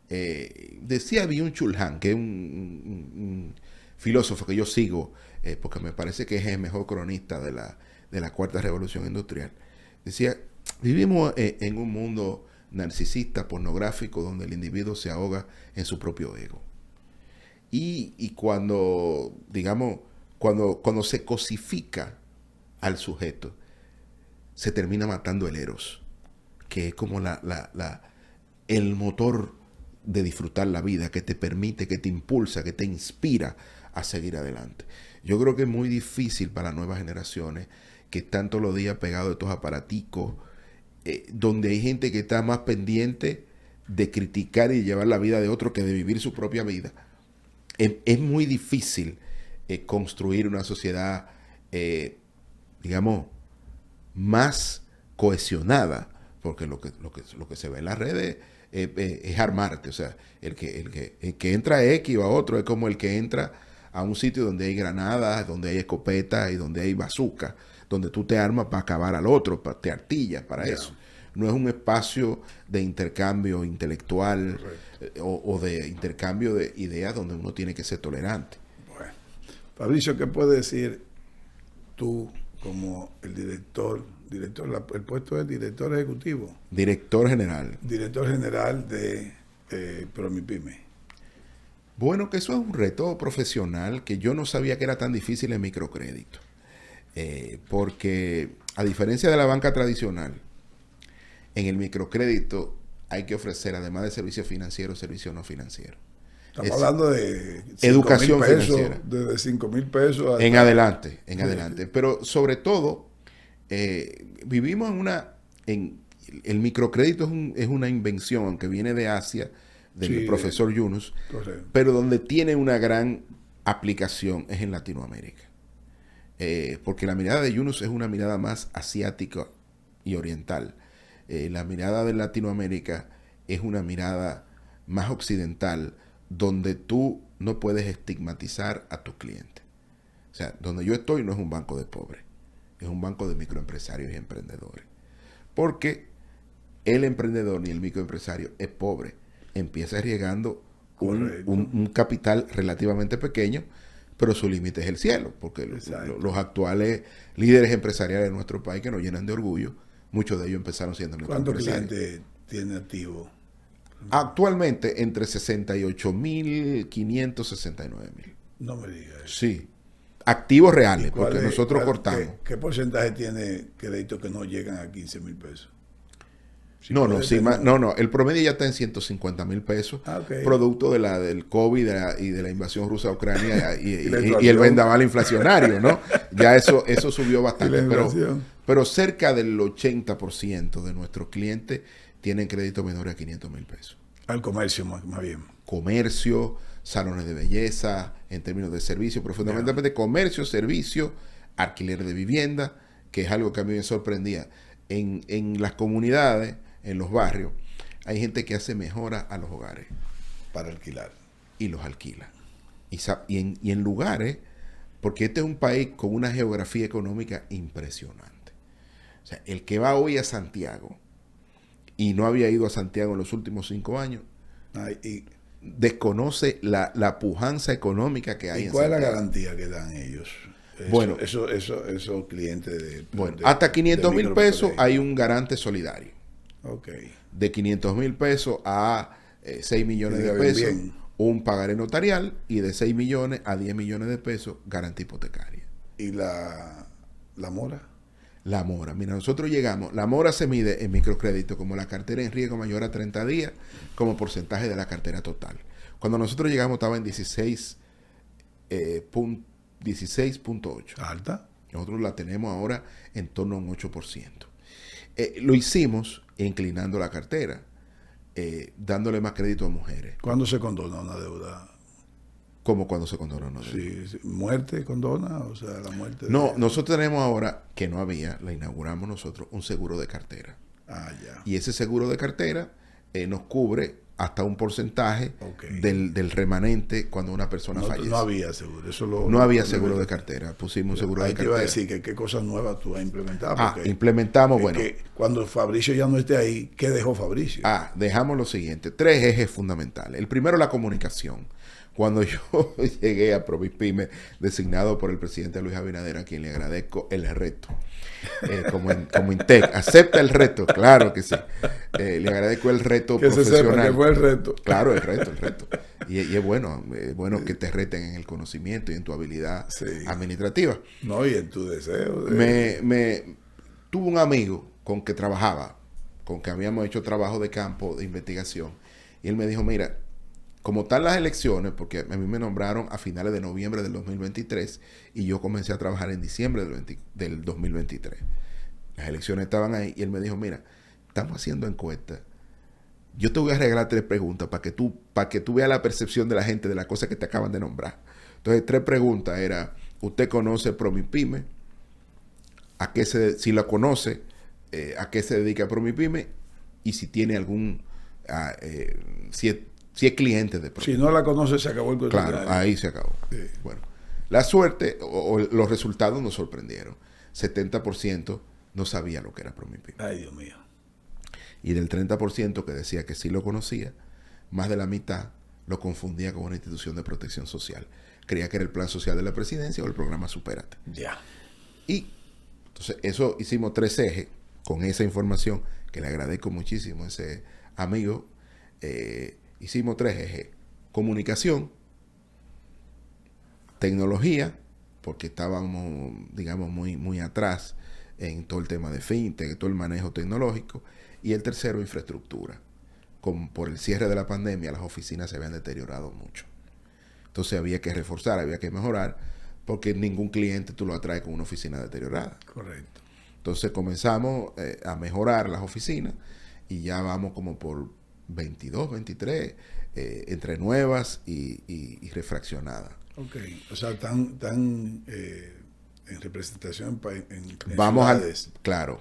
Decía Byung-Chul Han, que es un filósofo que yo sigo, porque me parece que es el mejor cronista de la cuarta revolución industrial. Decía, vivimos en un mundo narcisista, pornográfico, donde el individuo se ahoga en su propio ego. Y cuando, digamos, cuando se cosifica al sujeto, se termina matando el eros, que es como el motor de disfrutar la vida, que te permite, que te impulsa, que te inspira a seguir adelante. Yo creo que es muy difícil para las nuevas generaciones que están todos los días pegados a estos aparaticos, donde hay gente que está más pendiente de criticar y llevar la vida de otro que de vivir su propia vida. Es muy difícil construir una sociedad, digamos, más cohesionada, porque lo que se ve en las redes es armarte. O sea, el que entra a X o a otro es como el que entra a un sitio donde hay granadas, donde hay escopetas y donde hay bazooka, donde tú te armas para acabar al otro, te artillas para eso. No es un espacio de intercambio intelectual o de intercambio de ideas donde uno tiene que ser tolerante. Bueno, Fabricio, ¿qué puedes decir tú como el director, el puesto de director ejecutivo? Director general. Director general de Promipyme. Bueno, que eso es un reto profesional que yo no sabía que era tan difícil en microcrédito. Porque a diferencia de la banca tradicional, en el microcrédito hay que ofrecer, además de servicios financieros, servicios no financieros. Estamos hablando de educación financiera. Desde 5,000 pesos hasta... En adelante. Pero sobre todo, vivimos el microcrédito es una invención, aunque viene de Asia, del profesor Yunus, pero donde tiene una gran aplicación es en Latinoamérica. Porque la mirada de Yunus es una mirada más asiática y oriental. La mirada de Latinoamérica es una mirada más occidental, donde tú no puedes estigmatizar a tus clientes. O sea, donde yo estoy no es un banco de pobres, es un banco de microempresarios y emprendedores. Porque el emprendedor ni el microempresario es pobre. Empieza arriesgando un capital relativamente pequeño, pero su límite es el cielo, porque los actuales líderes empresariales de nuestro país, que nos llenan de orgullo, muchos de ellos empezaron siendo ¿Cuántos clientes tiene activo? Actualmente entre 68.500, 69.000. No me digas eso. Sí. Activos reales, porque nosotros cortamos. ¿Qué porcentaje tiene créditos que no llegan a 15,000 pesos? No, el promedio ya está en 150,000 pesos, producto del COVID y de la invasión rusa a Ucrania y el vendaval inflacionario, ¿no? Ya eso subió bastante, pero cerca del 80% de nuestros clientes tienen créditos menores a 500,000 pesos. Al comercio, más bien. Comercio, salones de belleza, en términos de servicio, pero fundamentalmente comercio, servicio, alquiler de vivienda, que es algo que a mí me sorprendía. En las comunidades, en los barrios, hay gente que hace mejoras a los hogares. Para alquilar. Y los alquila. Y en lugares, porque este es un país con una geografía económica impresionante. O sea, el que va hoy a Santiago y no había ido a Santiago en los últimos 5 años, desconoce la pujanza económica que hay en Santiago. ¿Y cuál es la garantía que dan ellos? Esos clientes hasta 500,000 pesos hay un garante solidario. Okay. De 500,000 pesos a 6 millones de pesos, un pagaré notarial, y de 6 millones a 10 millones de pesos, garantía hipotecaria. ¿Y la mora? La mora. Mira, nosotros llegamos, la mora se mide en microcrédito como la cartera en riesgo mayor a 30 días, como porcentaje de la cartera total. Cuando nosotros llegamos estaba en 16.8. ¿Alta? Nosotros la tenemos ahora en torno a un 8%. Lo hicimos inclinando la cartera. dándole más crédito a mujeres. ¿Cuándo se condona una deuda? ¿Cómo cuando se condona una deuda? Sí, ¿muerte condona? O sea, la muerte... No, nosotros tenemos ahora, que no había, la inauguramos nosotros, un seguro de cartera. Ah, ya. Y ese seguro de cartera nos cubre hasta un porcentaje del remanente cuando una persona fallece. No había seguro. No había seguro de cartera. Pusimos un seguro de cartera. Ahí te iba a decir que qué cosas nuevas tú has implementado. Implementamos, bueno. Que cuando Fabricio ya no esté ahí, ¿qué dejó Fabricio? Dejamos lo siguiente. 3 ejes fundamentales. El primero, la comunicación. Cuando yo llegué a ProMIPYME, designado por el presidente Luis Abinader, a quien le agradezco el reto, como INTEC, acepta el reto, claro que sí. Le agradezco el reto que profesional. Se sepa que fue el reto. Claro, el reto. Y es bueno que te reten en el conocimiento y en tu habilidad administrativa. No, y en tu deseo. Tuve un amigo con que trabajaba, con que habíamos hecho trabajo de campo, de investigación, y él me dijo, mira, como están las elecciones, porque a mí me nombraron a finales de noviembre del 2023 y yo comencé a trabajar en diciembre del 2023. Las elecciones estaban ahí y él me dijo, mira, estamos haciendo encuestas. Yo te voy a regalar 3 preguntas para que tú veas la percepción de la gente de las cosas que te acaban de nombrar. Entonces, 3 preguntas era, ¿usted conoce ProMIPYME? Si la conoce, ¿a qué se dedica ProMIPYME? Y si tiene algún... si es cliente de ProMIPYME. Si no la conoce, se acabó el cuestionario. Claro, ahí se acabó. Sí. Bueno, la suerte o los resultados nos sorprendieron. 70% no sabía lo que era ProMIPYME. Ay, Dios mío. Y del 30% que decía que sí lo conocía, más de la mitad lo confundía con una institución de protección social. Creía que era el plan social de la presidencia o el programa Supérate. Ya. Y entonces eso hicimos 3 ejes con esa información, que le agradezco muchísimo a ese amigo. Hicimos 3 ejes: comunicación, tecnología, porque estábamos, digamos, muy atrás en todo el tema de fintech, todo el manejo tecnológico, y el tercero, infraestructura. Por el cierre de la pandemia, las oficinas se habían deteriorado mucho. Entonces había que reforzar, había que mejorar, porque ningún cliente tú lo atraes con una oficina deteriorada. Correcto. Entonces comenzamos a mejorar las oficinas y ya vamos como por 22, 23, entre nuevas y refraccionadas. Ok, o sea, están en representación en vamos ciudades. Claro,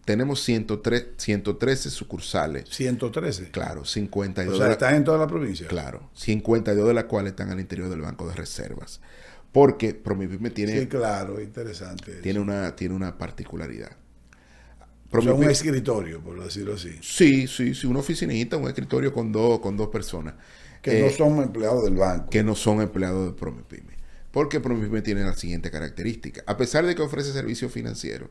tenemos 113 sucursales. 113. Claro, 52. O sea, están en toda la provincia. Claro, 52 de las cuales están al interior del Banco de Reservas. Porque ProMIPYME tiene... Sí, claro, interesante. Tiene una particularidad. O sea, un escritorio, por decirlo así. Sí, una oficinita, un escritorio con dos personas. Que no son empleados del banco. Que no son empleados de ProMIPYME. Porque ProMIPYME tiene la siguiente característica. A pesar de que ofrece servicios financieros,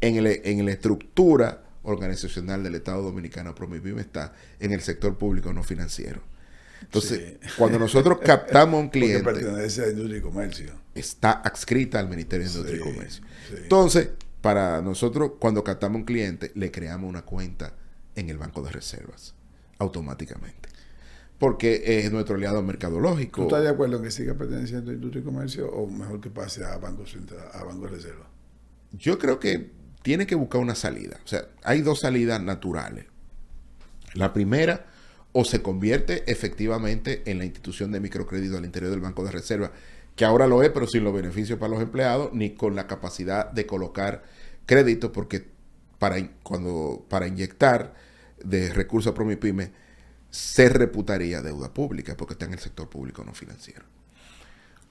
en la estructura organizacional del Estado Dominicano, ProMIPYME está en el sector público no financiero. Entonces, cuando nosotros captamos a un cliente... Porque pertenece a Industria y Comercio. Está adscrita al Ministerio de Industria y Comercio. Sí. Entonces, para nosotros, cuando captamos a un cliente, le creamos una cuenta en el Banco de Reservas, automáticamente. Porque es nuestro aliado mercadológico. ¿Tú estás de acuerdo en que siga perteneciendo a Industria y Comercio o mejor que pase a Banco Central, a Banco de Reserva? Yo creo que tiene que buscar una salida. O sea, hay 2 salidas naturales. La primera, o se convierte efectivamente en la institución de microcrédito al interior del Banco de Reserva, que ahora lo es, pero sin los beneficios para los empleados, ni con la capacidad de colocar crédito, porque para inyectar de recursos a ProMIPYME se reputaría deuda pública, porque está en el sector público no financiero.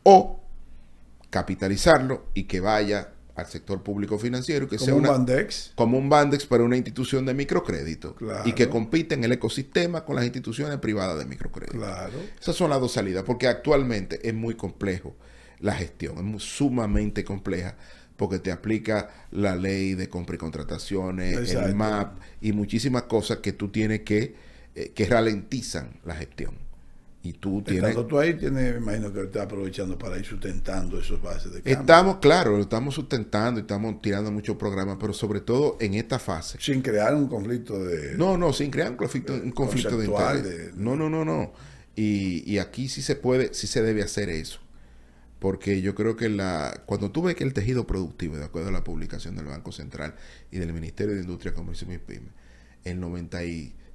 O capitalizarlo y que vaya al sector público financiero, que sea un Bandex. Como un Bandex, pero una institución de microcrédito. Claro. Y que compite en el ecosistema con las instituciones privadas de microcrédito. Claro. Esas son las 2 salidas, porque actualmente es muy complejo la gestión, es sumamente compleja, porque te aplica la ley de compra y contrataciones, Exacto. el MAP y muchísimas cosas que tú tienes que ralentizan la gestión. Y tú tienes... Tú ahí me imagino que estás aprovechando para ir sustentando esos bases de cambio. Lo estamos sustentando y estamos tirando muchos programas, pero sobre todo en esta fase. Sin crear un conflicto de... No, sin crear un conflicto de interés. No. Y aquí sí se puede, sí se debe hacer eso. Porque yo creo que cuando tú ves que el tejido productivo, de acuerdo a la publicación del Banco Central y del Ministerio de Industria, Comercio y MIPYME, el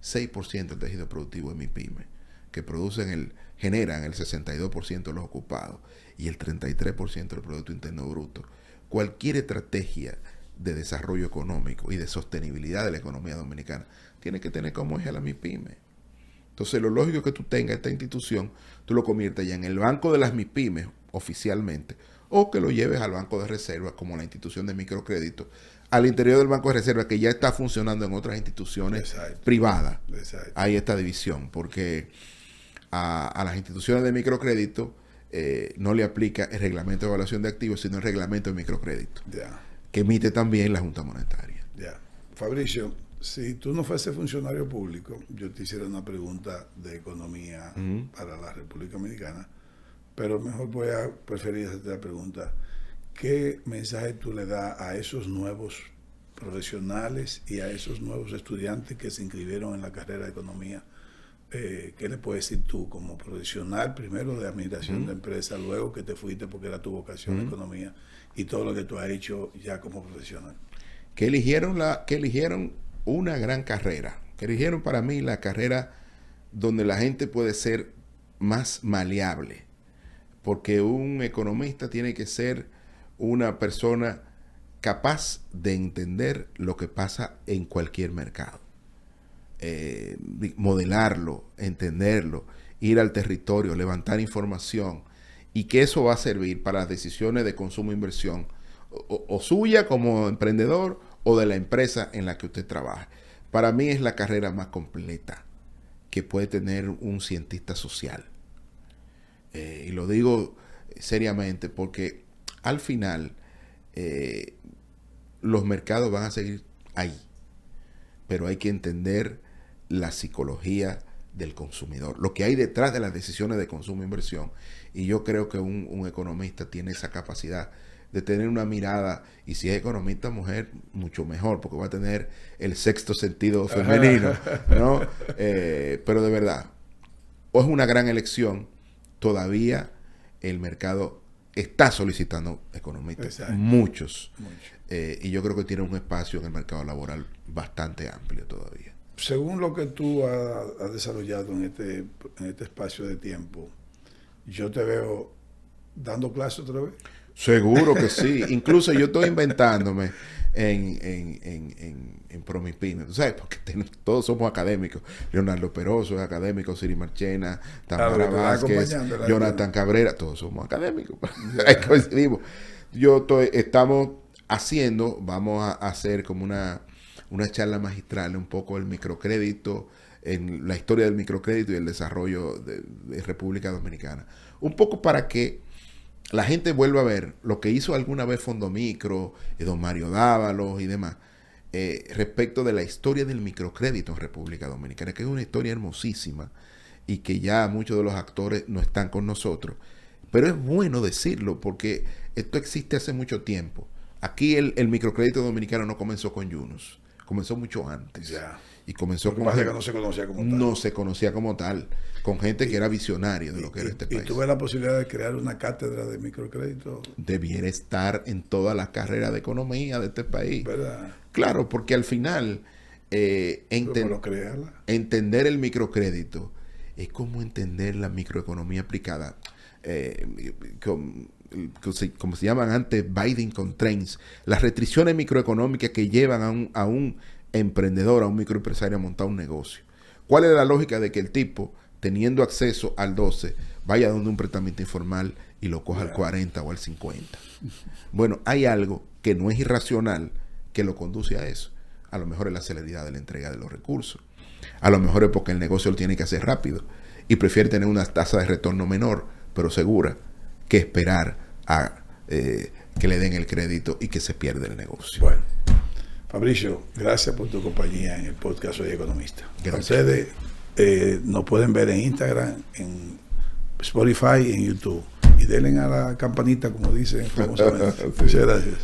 6% del tejido productivo de MIPYME, que generan el 62% de los ocupados y el 33% del Producto Interno Bruto. Cualquier estrategia de desarrollo económico y de sostenibilidad de la economía dominicana tiene que tener como eje a la MIPYME. Entonces, lo lógico es que tú tengas esta institución, tú lo conviertas ya en el banco de las MIPYME oficialmente, o que lo lleves al Banco de Reserva como la institución de microcrédito, al interior del Banco de Reserva, que ya está funcionando en otras instituciones privadas. Hay esta división, porque a las instituciones de microcrédito no le aplica el reglamento de evaluación de activos, sino el reglamento de microcrédito, que emite también la Junta Monetaria. Fabricio, si tú no fueses funcionario público, yo te hiciera una pregunta de economía para la República Dominicana, pero mejor voy a preferir hacerte la pregunta: ¿qué mensaje tú le das a esos nuevos profesionales y a esos nuevos estudiantes que se inscribieron en la carrera de economía? ¿Qué le puedes decir tú como profesional, primero de administración de empresa, luego que te fuiste porque era tu vocación de economía, y todo lo que tú has hecho ya como profesional? Que eligieron una gran carrera, que eligieron para mí la carrera donde la gente puede ser más maleable, porque un economista tiene que ser una persona capaz de entender lo que pasa en cualquier mercado, modelarlo, entenderlo, ir al territorio, levantar información, y que eso va a servir para las decisiones de consumo e inversión, o suya como emprendedor o de la empresa en la que usted trabaja. Para mí es la carrera más completa que puede tener un cientista social. Y lo digo seriamente porque al final los mercados van a seguir ahí, pero hay que entender la psicología del consumidor, lo que hay detrás de las decisiones de consumo e inversión. Y yo creo que un economista tiene esa capacidad de tener una mirada, y si es economista mujer, mucho mejor, porque va a tener el sexto sentido femenino, ¿no? Pero de verdad, o es una gran elección. Todavía el mercado está solicitando economistas, muchos. Y yo creo que tiene un espacio en el mercado laboral bastante amplio todavía. Según lo que tú has desarrollado en este espacio de tiempo, yo te veo dando clases otra vez. Seguro que sí. Incluso yo estoy inventándome en ProMIPYME, ¿tú sabes? Porque todos somos académicos. Leonardo Peroso es académico, Siri Marchena, Tamara Vázquez, Jonathan Cabrera, todos somos académicos. Ahí coincidimos. Vamos a hacer como una charla magistral, un poco el microcrédito, en la historia del microcrédito y el desarrollo de República Dominicana. Un poco para que la gente vuelva a ver lo que hizo alguna vez Fondomicro, don Mario Dávalos y demás, respecto de la historia del microcrédito en República Dominicana, que es una historia hermosísima y que ya muchos de los actores no están con nosotros. Pero es bueno decirlo porque esto existe hace mucho tiempo. Aquí el microcrédito dominicano no comenzó con Yunus, comenzó mucho antes. Y comenzó con gente que no se conocía como tal. No se conocía como tal, con gente que era visionaria de lo que era este país. ¿Y tuve la posibilidad de crear una cátedra de microcrédito? Debiera estar en todas las carreras de economía de este país. ¿Verdad? Claro, porque al final entender el microcrédito es como entender la microeconomía aplicada. Como se llaman antes, binding constraints, las restricciones microeconómicas que llevan a un emprendedor, a un microempresario a montar un negocio. ¿Cuál es la lógica de que el tipo, teniendo acceso al 12, vaya donde un prestamista informal y lo coja al 40 o al 50? Bueno, hay algo que no es irracional que lo conduce a eso. A lo mejor es la celeridad de la entrega de los recursos. A lo mejor es porque el negocio lo tiene que hacer rápido y prefiere tener una tasa de retorno menor, pero segura, que esperar a que le den el crédito y que se pierda el negocio. Bueno, Fabricio, gracias por tu compañía en el podcast Soy Economista. Gracias. Ustedes nos pueden ver en Instagram, en Spotify y en YouTube. Y denle a la campanita, como dicen famosamente. Muchas gracias.